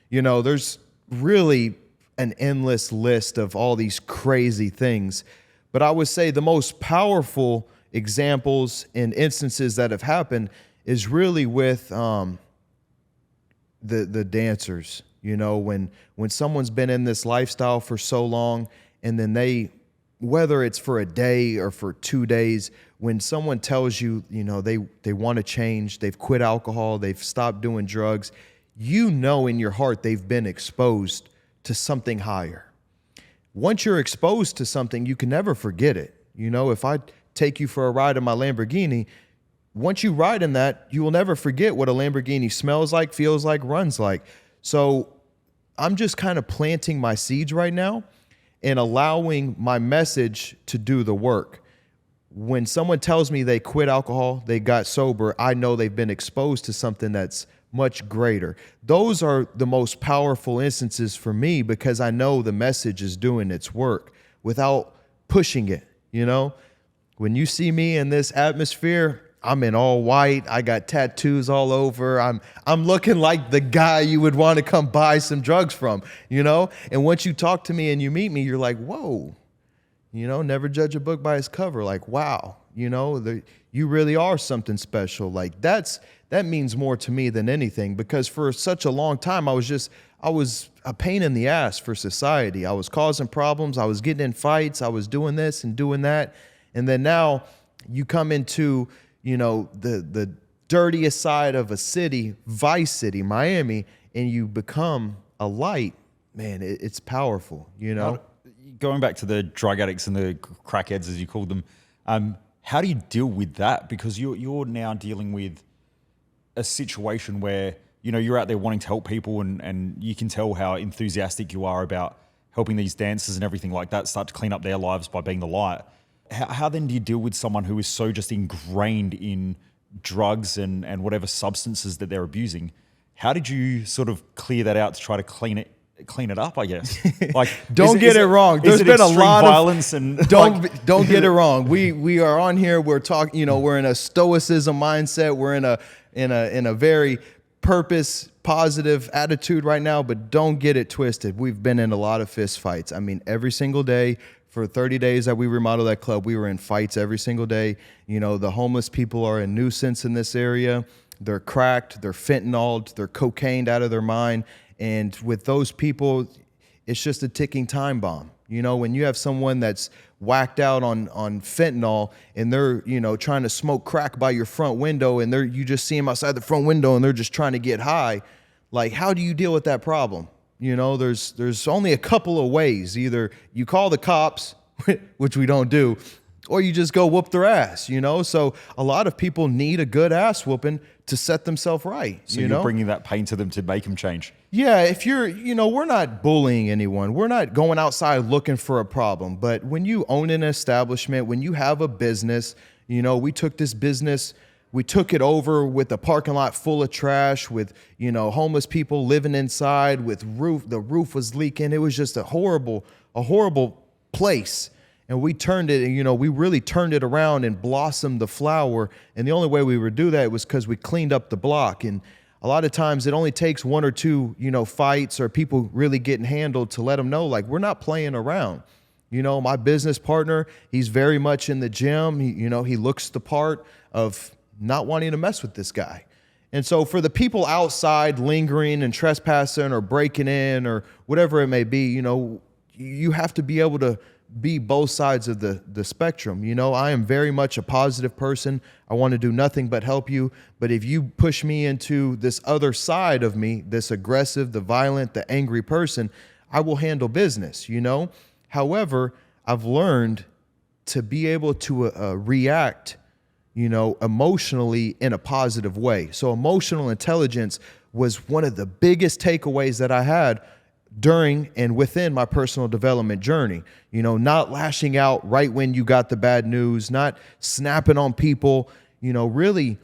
You know, there's really an endless list of all these crazy things. But I would say the most powerful examples and instances that have happened is really with the dancers. You know, when someone's been in this lifestyle for so long, and then they, whether it's for a day or for 2 days, when someone tells you, you know, they want to change, they've quit alcohol, they've stopped doing drugs, you know in your heart they've been exposed to something higher. Once you're exposed to something, you can never forget it. You know, if I take you for a ride in my Lamborghini, once you ride in that, you will never forget what a Lamborghini smells like, feels like, runs like. So I'm just kind of planting my seeds right now and allowing my message to do the work. When someone tells me they quit alcohol, they got sober, I know they've been exposed to something that's much greater. Those are the most powerful instances for me because I know the message is doing its work without pushing it. You know, when you see me in this atmosphere, I'm in all white. I got tattoos all over. I'm looking like the guy you would want to come buy some drugs from, you know? And once you talk to me and you meet me, you're like, whoa, you know, never judge a book by its cover. Like, wow, you know, you really are something special. Like that means more to me than anything, because for such a long time, I was a pain in the ass for society. I was causing problems. I was getting in fights. I was doing this and doing that. And then now you come into, you know, the dirtiest side of a city, Vice City, Miami, and you become a light. Man, it's powerful, you know? Going back to the drug addicts and the crackheads, as you called them, how do you deal with that? Because you're now dealing with a situation where, you know, you're out there wanting to help people, and you can tell how enthusiastic you are about helping these dancers and everything like that start to clean up their lives by being the light. How then do you deal with someone who is so just ingrained in drugs and whatever substances that they're abusing? How did you sort of clear that out to try to clean it up, I guess? Like, don't get it wrong. There's been a lot of violence and don't get it wrong. We are on here. We're talking. You know, we're in a stoicism mindset. We're in a very purpose positive attitude right now. But don't get it twisted. We've been in a lot of fist fights. I mean, every single day. For 30 days that we remodeled that club, we were in fights every single day. You know, the homeless people are a nuisance in this area. They're cracked, they're fentanyled, they're cocained out of their mind. And with those people, it's just a ticking time bomb. You know, when you have someone that's whacked out on fentanyl and they're, you know, trying to smoke crack by your front window, and you just see them outside the front window and they're just trying to get high. Like, how do you deal with that problem? You know, there's only a couple of ways. Either you call the cops, which we don't do, or you just go whoop their ass, you know? So a lot of people need a good ass whooping to set themselves right. So you're bringing that pain to them to make them change. Yeah, if we're not bullying anyone. We're not going outside looking for a problem. But when you own an establishment, when you have a business, you know, we took this business, we took it over with a parking lot full of trash, with, you know, homeless people living inside, with the roof was leaking. It was just a horrible place. And we turned it, you know, we really turned it around and blossomed the flower. And the only way we would do that was because we cleaned up the block. And a lot of times it only takes one or two, you know, fights or people really getting handled to let them know, like, we're not playing around. You know, my business partner, he's very much in the gym. He looks the part of not wanting to mess with this guy. And so for the people outside lingering and trespassing or breaking in or whatever it may be, you know, you have to be able to be both sides of the spectrum. You know, I am very much a positive person. I want to do nothing but help you. But if you push me into this other side of me, this aggressive, the violent, the angry person, I will handle business, you know? However, I've learned to be able to react, you know, emotionally in a positive way. So emotional intelligence was one of the biggest takeaways that I had during and within my personal development journey. You know, not lashing out right when you got the bad news, not snapping on people, you know, really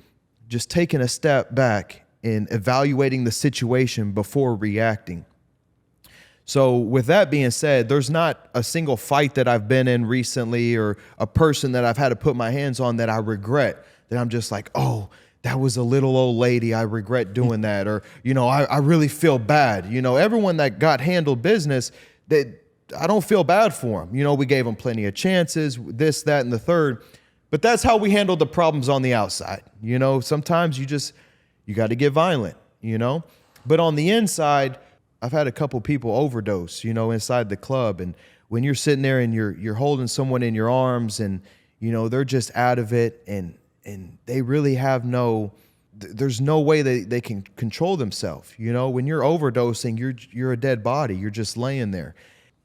just taking a step back and evaluating the situation before reacting. So with that being said, there's not a single fight that I've been in recently or a person that I've had to put my hands on that I regret, that I'm just like, oh, that was a little old lady. I regret doing that. Or, I really feel bad. Everyone that got handled business, that I don't feel bad for them. We gave them plenty of chances, this, that, and the third. But that's how we handle the problems on the outside. Sometimes you got to get violent, But on the inside, I've had a couple people overdose, inside the club. And when you're sitting there and you're holding someone in your arms and, they're just out of it and they really have there's no way they can control themselves. When you're overdosing, you're a dead body. You're just laying there.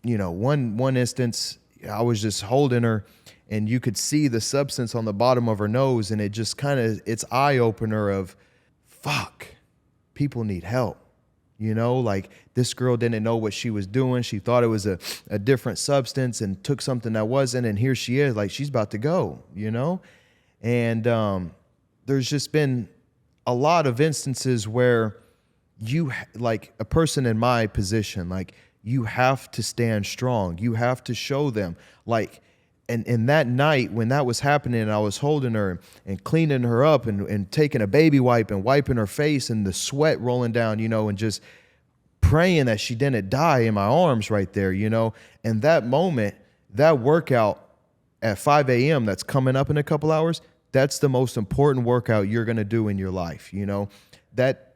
One instance, I was just holding her and you could see the substance on the bottom of her nose, and it just it's eye opener of, fuck, people need help. Like this girl didn't know what she was doing. She thought it was a different substance and took something that wasn't. And here she is, like she's about to go, And there's just been a lot of instances where like a person in my position, like you have to stand strong. You have to show them and that night when that was happening, I was holding her and cleaning her up and taking a baby wipe and wiping her face and the sweat rolling down, and just praying that she didn't die in my arms right there, And that moment, that workout at 5 a.m. that's coming up in a couple hours, that's the most important workout you're going to do in your life. That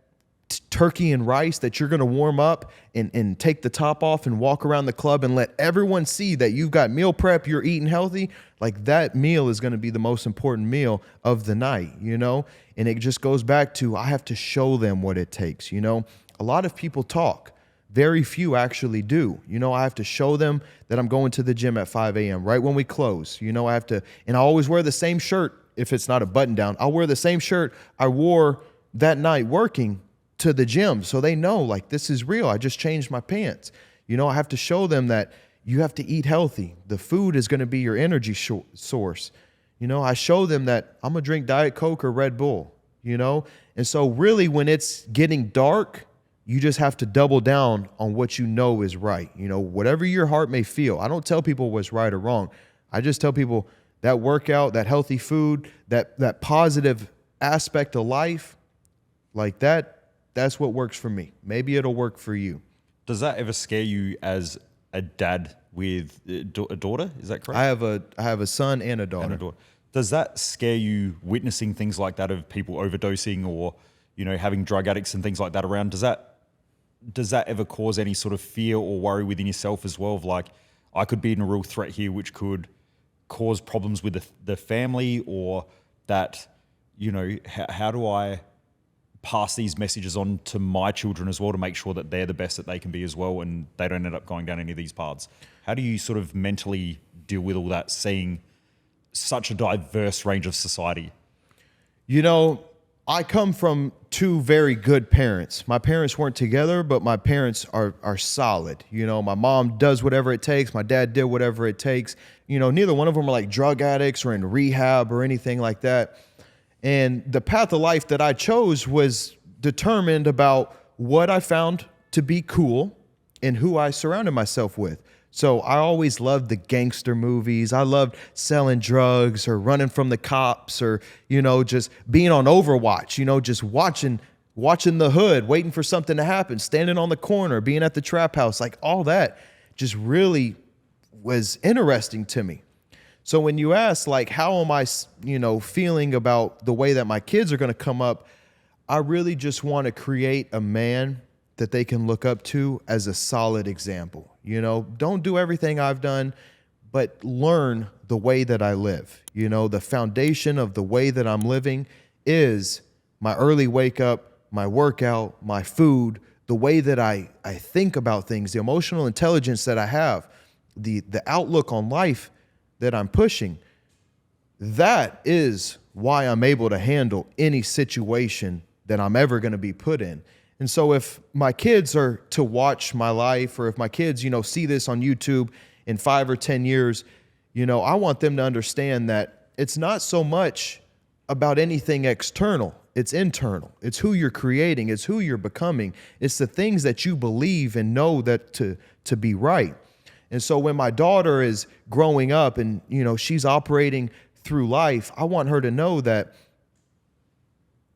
turkey and rice that you're going to warm up and take the top off and walk around the club and let everyone see that you've got meal prep, you're eating healthy. Like that meal is going to be the most important meal of the night, And it just goes back to, I have to show them what it takes. A lot of people talk. Very few actually do. I have to show them that I'm going to the gym at 5 a.m. right when we close. I have to, and I always wear the same shirt. If it's not a button down, I'll wear the same shirt I wore that night working to the gym. So they know, like, this is real. I just changed my pants. I have to show them that you have to eat healthy. The food is going to be your energy source. I show them that I'm going to drink Diet Coke or Red Bull, And so really when it's getting dark, you just have to double down on what is right. Whatever your heart may feel. I don't tell people what's right or wrong. I just tell people that workout, that healthy food, that positive aspect of life, like that's what works for me. Maybe it'll work for you. Does that ever scare you as a dad with a daughter? Is that correct? I have a son and a daughter. Does that scare you, witnessing things like that of people overdosing or, having drug addicts and things like that around? Does that ever cause any sort of fear or worry within yourself as well of like, I could be in a real threat here, which could cause problems with the family, or that, how do I pass these messages on to my children as well to make sure that they're the best that they can be as well and they don't end up going down any of these paths? How do you sort of mentally deal with all that, seeing such a diverse range of society? I come from two very good parents. My parents weren't together, but my parents are solid. My mom does whatever it takes. My dad did whatever it takes. Neither one of them are like drug addicts or in rehab or anything like that. And the path of life that I chose was determined about what I found to be cool and who I surrounded myself with. So I always loved the gangster movies. I loved selling drugs or running from the cops or, just being on Overwatch, just watching the hood, waiting for something to happen, standing on the corner, being at the trap house, like all that just really was interesting to me. So when you ask, like, how am I, feeling about the way that my kids are going to come up, I really just want to create a man that they can look up to as a solid example. Don't do everything I've done, but learn the way that I live. The foundation of the way that I'm living is my early wake up, my workout, my food, the way that I think about things, the emotional intelligence that I have, the outlook on life that I'm pushing. That is why I'm able to handle any situation that I'm ever going to be put in. And so if my kids are to watch my life, or if my kids, see this on YouTube in 5 or 10 years, I want them to understand that it's not so much about anything external. It's internal. It's who you're creating. It's who you're becoming. It's the things that you believe and know that to be right. And so when my daughter is growing up and, she's operating through life, I want her to know that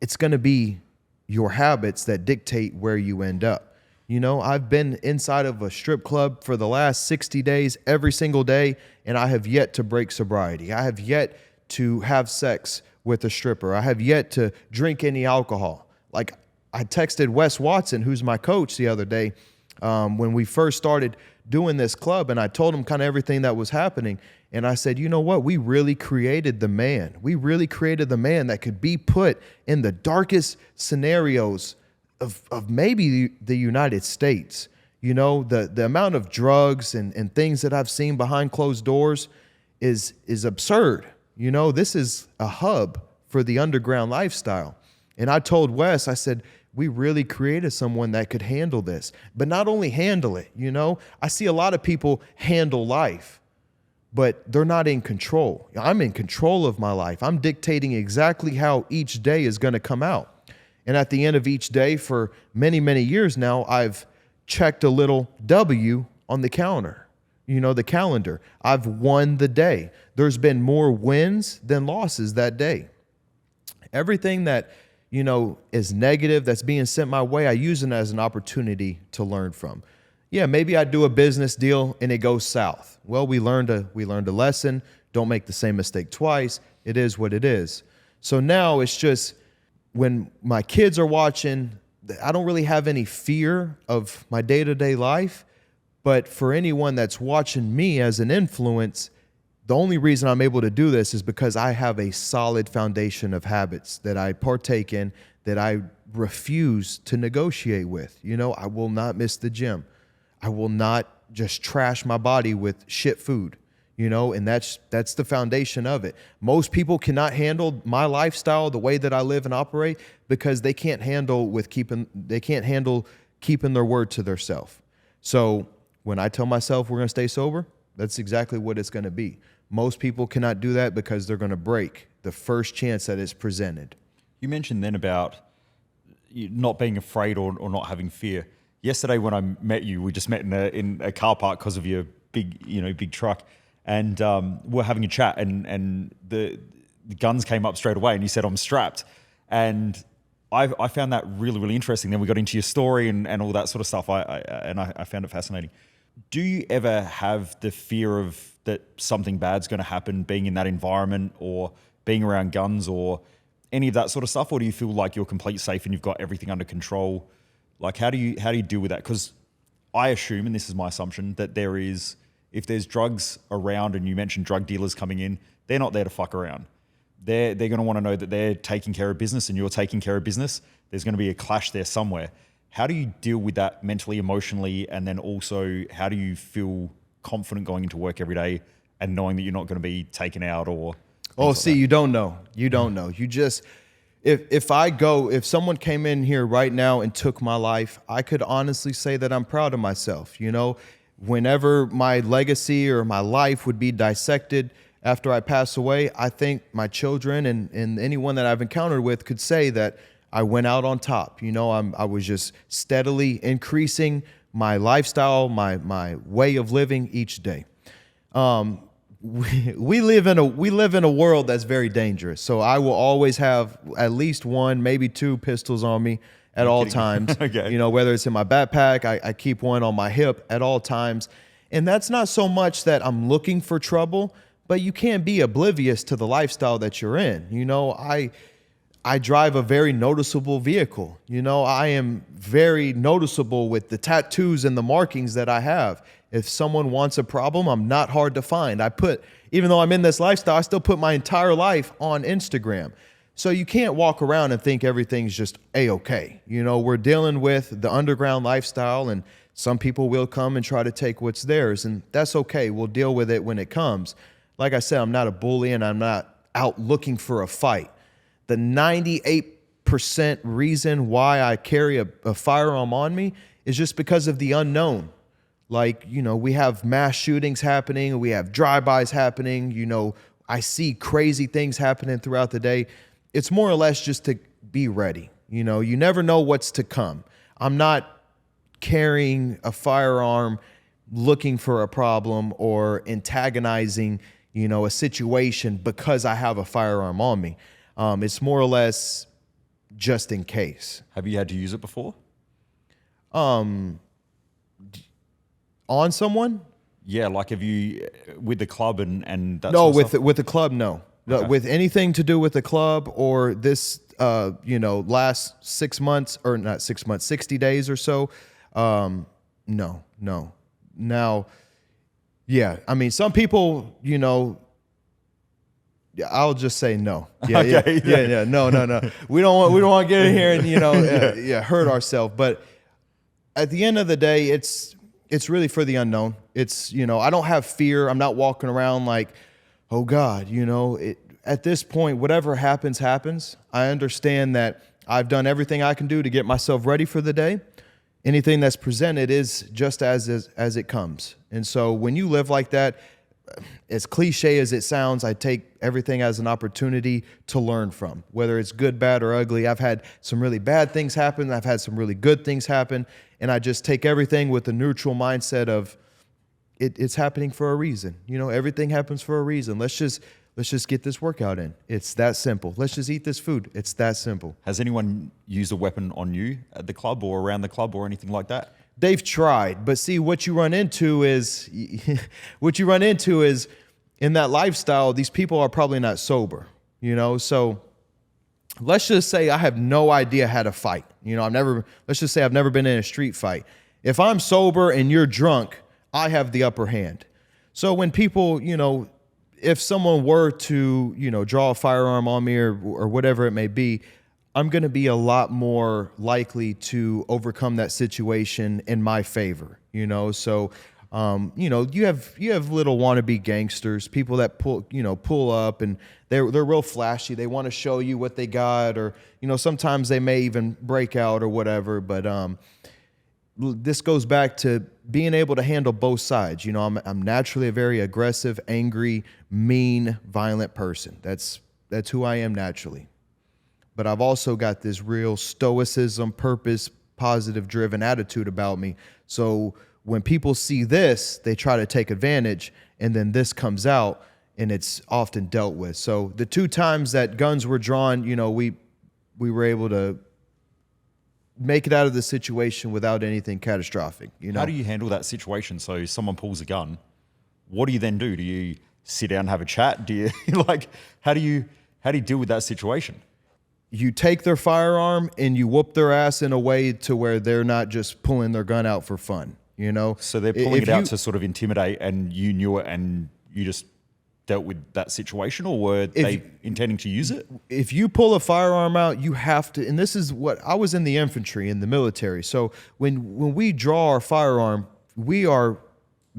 it's going to be your habits that dictate where you end up. I've been inside of a strip club for the last 60 days, every single day, and I have yet to break sobriety. I have yet to have sex with a stripper. I have yet to drink any alcohol. Like, I texted Wes Watson, who's my coach, the other day, when we first started doing this club, and I told him kind of everything that was happening. And I said, you know what? We really created the man. We really created the man that could be put in the darkest scenarios of maybe the United States. The amount of drugs and things that I've seen behind closed doors is absurd. This is a hub for the underground lifestyle. And I told Wes, I said, we really created someone that could handle this, but not only handle it. I see a lot of people handle life, but they're not in control. I'm in control of my life. I'm dictating exactly how each day is going to come out. And at the end of each day for many, many years now, I've checked a little W on the counter, the calendar. I've won the day. There's been more wins than losses that day. Everything that, is negative that's being sent my way, I use it as an opportunity to learn from. Yeah, maybe I do a business deal and it goes south. Well, we learned a lesson. Don't make the same mistake twice. It is what it is. So now it's just, when my kids are watching, I don't really have any fear of my day-to-day life. But for anyone that's watching me as an influence, the only reason I'm able to do this is because I have a solid foundation of habits that I partake in, that I refuse to negotiate with. I will not miss the gym. I will not just trash my body with shit food. And that's the foundation of it. Most people cannot handle my lifestyle, the way that I live and operate, because they can't handle keeping their word to themselves. So when I tell myself we're going to stay sober, that's exactly what it's going to be. Most people cannot do that because they're going to break the first chance that is presented. You mentioned then about not being afraid or not having fear. Yesterday when I met you, we just met in a car park because of your big truck. And we're having a chat, and the guns came up straight away, and you said, I'm strapped. And I found that really, really interesting. Then we got into your story and all that sort of stuff. I found it fascinating. Do you ever have the fear of that something bad's going to happen being in that environment or being around guns or any of that sort of stuff? Or do you feel like you're completely safe and you've got everything under control? Like, how do you deal with that? Because I assume, and this is my assumption, that if there's drugs around, and you mentioned drug dealers coming in, they're not there to fuck around. They're going to want to know that they're taking care of business and you're taking care of business. There's going to be a clash there somewhere. How do you deal with that mentally, emotionally, and then also how do you feel confident going into work every day and knowing that you're not going to be taken out or? Oh, see, you don't know. You don't know. You just, if someone came in here right now and took my life, I could honestly say that I'm proud of myself. Whenever my legacy or my life would be dissected after I pass away, I think my children and anyone that I've encountered with could say that I went out on top. I was just steadily increasing my lifestyle, my way of living each day. We live in a world that's very dangerous. So I will always have at least one, maybe two pistols on me at all times. Okay. Whether it's in my backpack, I keep one on my hip at all times. And that's not so much that I'm looking for trouble, but you can't be oblivious to the lifestyle that you're in. I drive a very noticeable vehicle. I am very noticeable with the tattoos and the markings that I have. If someone wants a problem, I'm not hard to find. Even though I'm in this lifestyle, I still put my entire life on Instagram. So you can't walk around and think everything's just A-okay. We're dealing with the underground lifestyle, and some people will come and try to take what's theirs, and that's okay. We'll deal with it when it comes. Like I said, I'm not a bully, and I'm not out looking for a fight. The 98% reason why I carry a firearm on me is just because of the unknown. Like, we have mass shootings happening, we have drive-bys happening, I see crazy things happening throughout the day. It's more or less just to be ready. You know, you never know what's to come. I'm not carrying a firearm looking for a problem or antagonizing, you know, a situation because I have a firearm on me. It's more or less just in case. Have you had to use it before? On someone? Yeah, like have you with the club and that No, sort of stuff? with the club, no. Okay. With anything to do with the club or this, you know, last 6 months, or not 6 months, 60 days or so, no. Now, yeah, I mean, some people, you know, I'll just say no. Yeah, Okay, yeah. No. We don't want to get in here and, you know, hurt ourselves. But at the end of the day, it's really for the unknown. It's, you know, I don't have fear. I'm not walking around like, oh God, you know, at this point, whatever happens, happens. I understand that I've done everything I can do to get myself ready for the day. Anything that's presented is just as it comes. And so when you live like that, as cliche as it sounds, I take everything as an opportunity to learn from, whether it's good, bad, or ugly. I've had some really bad things happen. I've had some really good things happen. And I just take everything with the neutral mindset of it's happening for a reason. You know, everything happens for a reason. Let's just get this workout in. It's that simple. Let's just eat this food. It's that simple. Has anyone used a weapon on you at the club or around the club or anything like that? They've tried, but see, what you run into is in that lifestyle, these people are probably not sober, you know? So let's just say I have no idea how to fight. You know, let's just say I've never been in a street fight. If I'm sober and you're drunk, I have the upper hand. So when people, you know, if someone were to, you know, draw a firearm on me or whatever it may be, I'm going to be a lot more likely to overcome that situation in my favor, you know? So, you know, you have little wannabe gangsters, people that pull up and they're real flashy. They want to show you what they got, or, you know, sometimes they may even break out or whatever. But, this goes back to being able to handle both sides. You know, I'm naturally a very aggressive, angry, mean, violent person. That's who I am naturally. But I've also got this real stoicism, purpose, positive driven attitude about me. So when people see this, they try to take advantage, and then this comes out and it's often dealt with. So the 2 times that guns were drawn, you know, we were able to make it out of the situation without anything catastrophic. You know, How do you handle that situation? So someone pulls a gun. What do you then do? Do you sit down and have a chat? Do you like, how do you deal with that situation? You take their firearm and you whoop their ass in a way to where they're not just pulling their gun out for fun, you know? So they're pulling it out to sort of intimidate, and you knew it and you just dealt with that situation, or were they intending to use it? If you pull a firearm out, you have to, and this is what, I was in the infantry, in the military. So when we draw our firearm, we are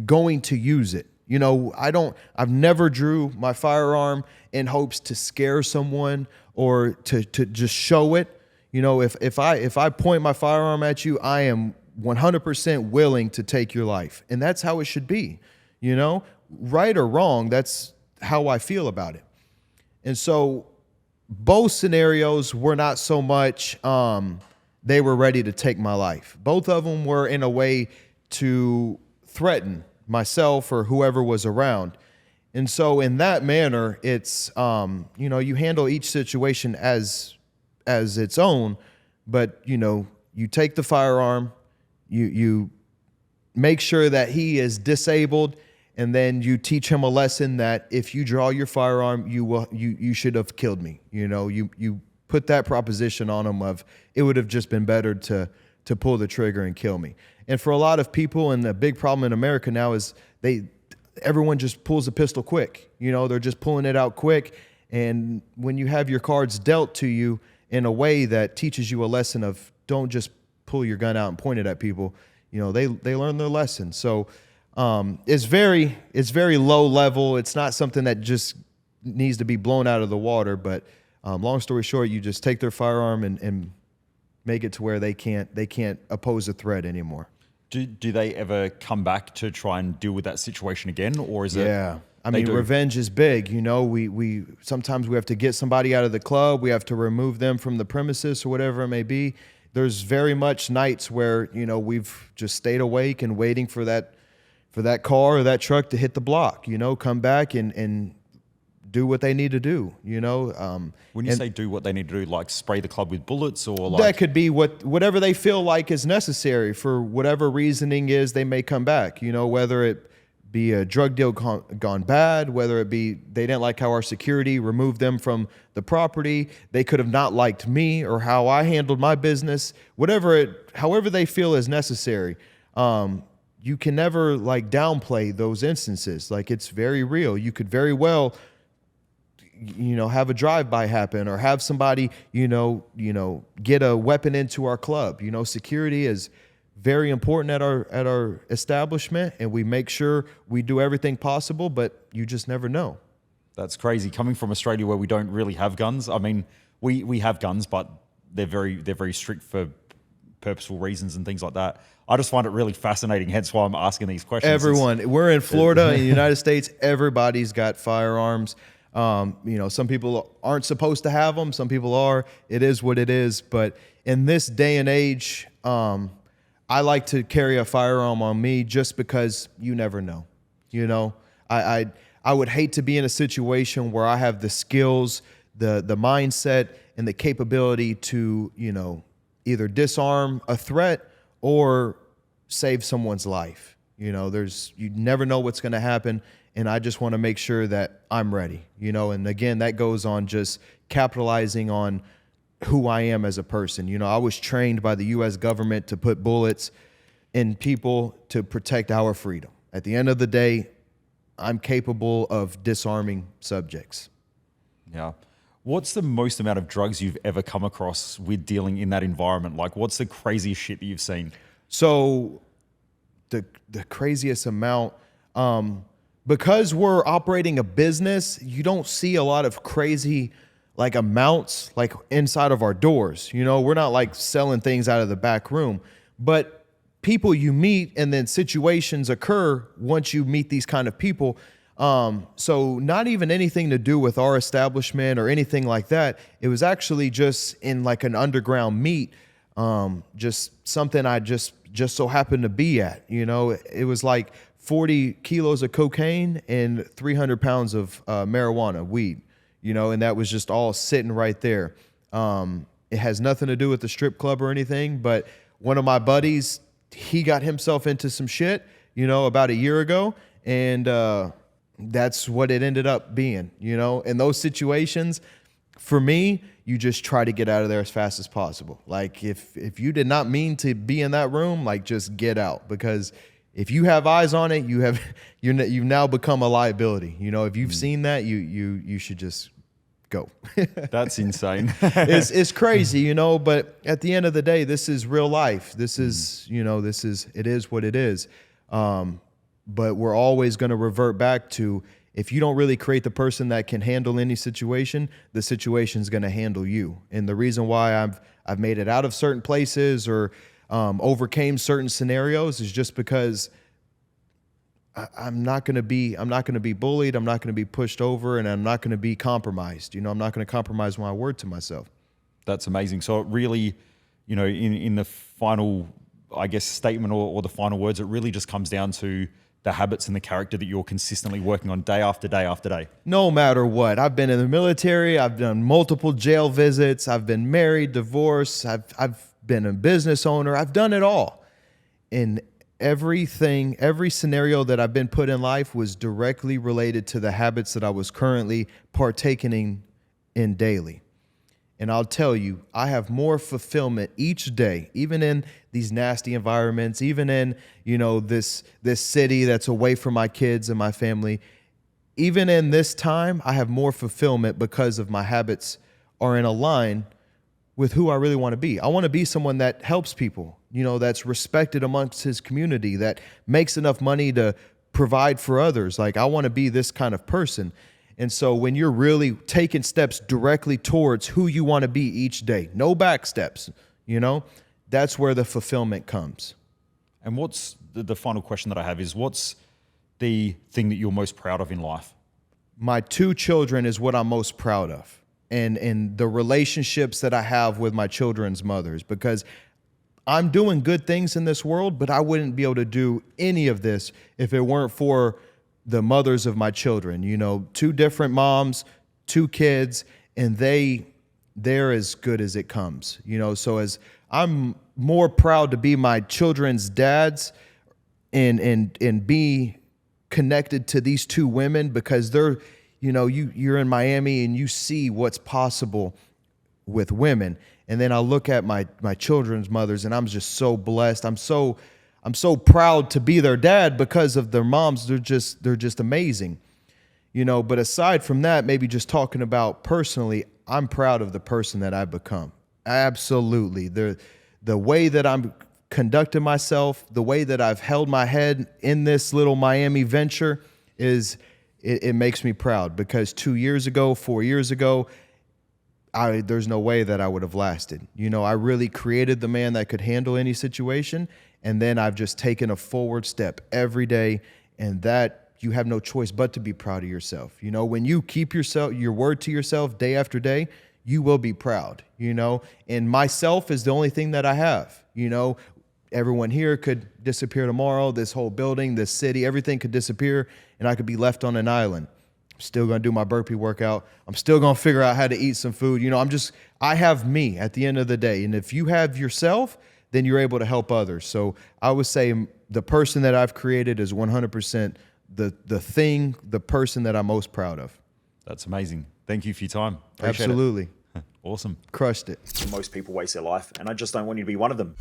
going to use it. You know, I've never drew my firearm in hopes to scare someone or to just show it. You know, if I point my firearm at you, I am 100% willing to take your life. And that's how it should be, you know, right or wrong. That's how I feel about it. And so both scenarios were not so much, they were ready to take my life. Both of them were in a way to threaten myself or whoever was around. And so in that manner, it's, you know, you handle each situation as its own, but, you know, you take the firearm, you make sure that he is disabled, and then you teach him a lesson that if you draw your firearm, you should have killed me. You know, you put that proposition on him of it would have just been better to pull the trigger and kill me. And for a lot of people, and the big problem in America now is everyone just pulls a pistol quick. You know, they're just pulling it out quick. And when you have your cards dealt to you in a way that teaches you a lesson of don't just pull your gun out and point it at people, you know, they learn their lesson. So it's very low level. It's not something that just needs to be blown out of the water. But long story short, you just take their firearm and make it to where they can't oppose a threat anymore. Do they ever come back to try and deal with that situation again, or is it? Yeah. I They mean, do. revenge is big. You know, we sometimes we have to get somebody out of the club. We have to remove them from the premises or whatever it may be. There's very much nights where, you know, we've just stayed awake and waiting for that car or that truck to hit the block, you know, come back and do what they need to do, you know. When you and say do what they need to do, like spray the club with bullets or like... that could be whatever they feel like is necessary for whatever reasoning is they may come back, you know, whether it be a drug deal gone bad, whether it be they didn't like how our security removed them from the property, they could have not liked me or how I handled my business, however they feel is necessary. You can never like downplay those instances. Like, it's very real. You could very well, you know, have a drive-by happen or have somebody, you know, get a weapon into our club. You know, security is very important at our establishment, and we make sure we do everything possible, but you just never know. That's crazy. Coming from Australia where we don't really have guns. I mean, we have guns, but they're very strict for purposeful reasons and things like that. I just find it really fascinating, hence why I'm asking these questions. Everyone, we're in Florida, in the United States, everybody's got firearms. You know, some people aren't supposed to have them, some people are. It is what it is. But in this day and age, I like to carry a firearm on me just because you never know. You know, I would hate to be in a situation where I have the skills, the mindset, and the capability to, you know, either disarm a threat or save someone's life. You know, you never know what's going to happen, and I just want to make sure that I'm ready. You know, and again, that goes on just capitalizing on who I am as a person. You know, I was trained by the U.S. government to put bullets in people to protect our freedom. At the end of the day, I'm capable of disarming subjects. Yeah. What's the most amount of drugs you've ever come across with dealing in that environment? Like, what's the craziest shit that you've seen? So the craziest amount, because we're operating a business, you don't see a lot of crazy like amounts like inside of our doors. You know, we're not like selling things out of the back room, but people you meet and then situations occur once you meet these kind of people. So not even anything to do with our establishment or anything like that. It was actually just in like an underground meet, just something I just so happened to be at. You know, it was like 40 kilos of cocaine and 300 pounds of marijuana, weed. You know, and that was just all sitting right there. It has nothing to do with the strip club or anything, but one of my buddies, he got himself into some shit, you know, about a year ago, and that's what it ended up being. You know, in those situations, for me, you just try to get out of there as fast as possible. Like, if you did not mean to be in that room, like, just get out, because if you have eyes on it, you've now become a liability. You know, if you've seen that, you should just go. That's insane. It's crazy, you know, but at the end of the day, this is real life. This is, you know, it is what it is. But we're always going to revert back to, if you don't really create the person that can handle any situation, the situation's going to handle you. And the reason why I've made it out of certain places or overcame certain scenarios is just because I'm not going to be bullied. I'm not going to be pushed over, and I'm not going to be compromised. You know, I'm not going to compromise my word to myself. That's amazing. So it really, you know, in the final, I guess, statement or the final words, it really just comes down to the habits and the character that you're consistently working on day after day after day. No matter what. I've been in the military. I've done multiple jail visits. I've been married, divorced. I've been a business owner. I've done it all. And every scenario that I've been put in life was directly related to the habits that I was currently partaking in daily. And I'll tell you, I have more fulfillment each day, even in these nasty environments, even in, you know, this city that's away from my kids and my family. Even in this time, I have more fulfillment because of my habits are in a line with who I really want to be. I want to be someone that helps people, you know, that's respected amongst his community, that makes enough money to provide for others. Like, I want to be this kind of person. And so when you're really taking steps directly towards who you want to be each day, no back steps, you know, that's where the fulfillment comes. And what's the final question that I have is, what's the thing that you're most proud of in life? My 2 children is what I'm most proud of, and the relationships that I have with my children's mothers, because I'm doing good things in this world, but I wouldn't be able to do any of this if it weren't for the mothers of my children. 2 different moms, 2 kids, and they're as good as it comes. So as I'm more proud to be my children's dads and be connected to these 2 women, because they're, you're in Miami and you see what's possible with women. And then I look at my children's mothers, and I'm just so blessed. I'm so proud to be their dad because of their moms. They're just amazing. But aside from that, maybe just talking about personally, I'm proud of the person that I've become. Absolutely. The way that I'm conducting myself, the way that I've held my head in this little Miami venture it makes me proud, because 2 years ago, 4 years ago, there's no way that I would have lasted. I really created the man that could handle any situation, and then I've just taken a forward step every day, and that you have no choice but to be proud of yourself. When you keep your word to yourself day after day, you will be proud, and myself is the only thing that I have. Everyone here could disappear tomorrow, this whole building, this city, everything could disappear, and I could be left on an island. I'm still going to do my burpee workout. I'm still going to figure out how to eat some food. I have me at the end of the day. And if you have yourself, then you're able to help others. So I would say the person that I've created is 100% the person that I'm most proud of. That's amazing. Thank you for your time. Appreciate Absolutely. it. Awesome. Crushed it. Most people waste their life, and I just don't want you to be one of them.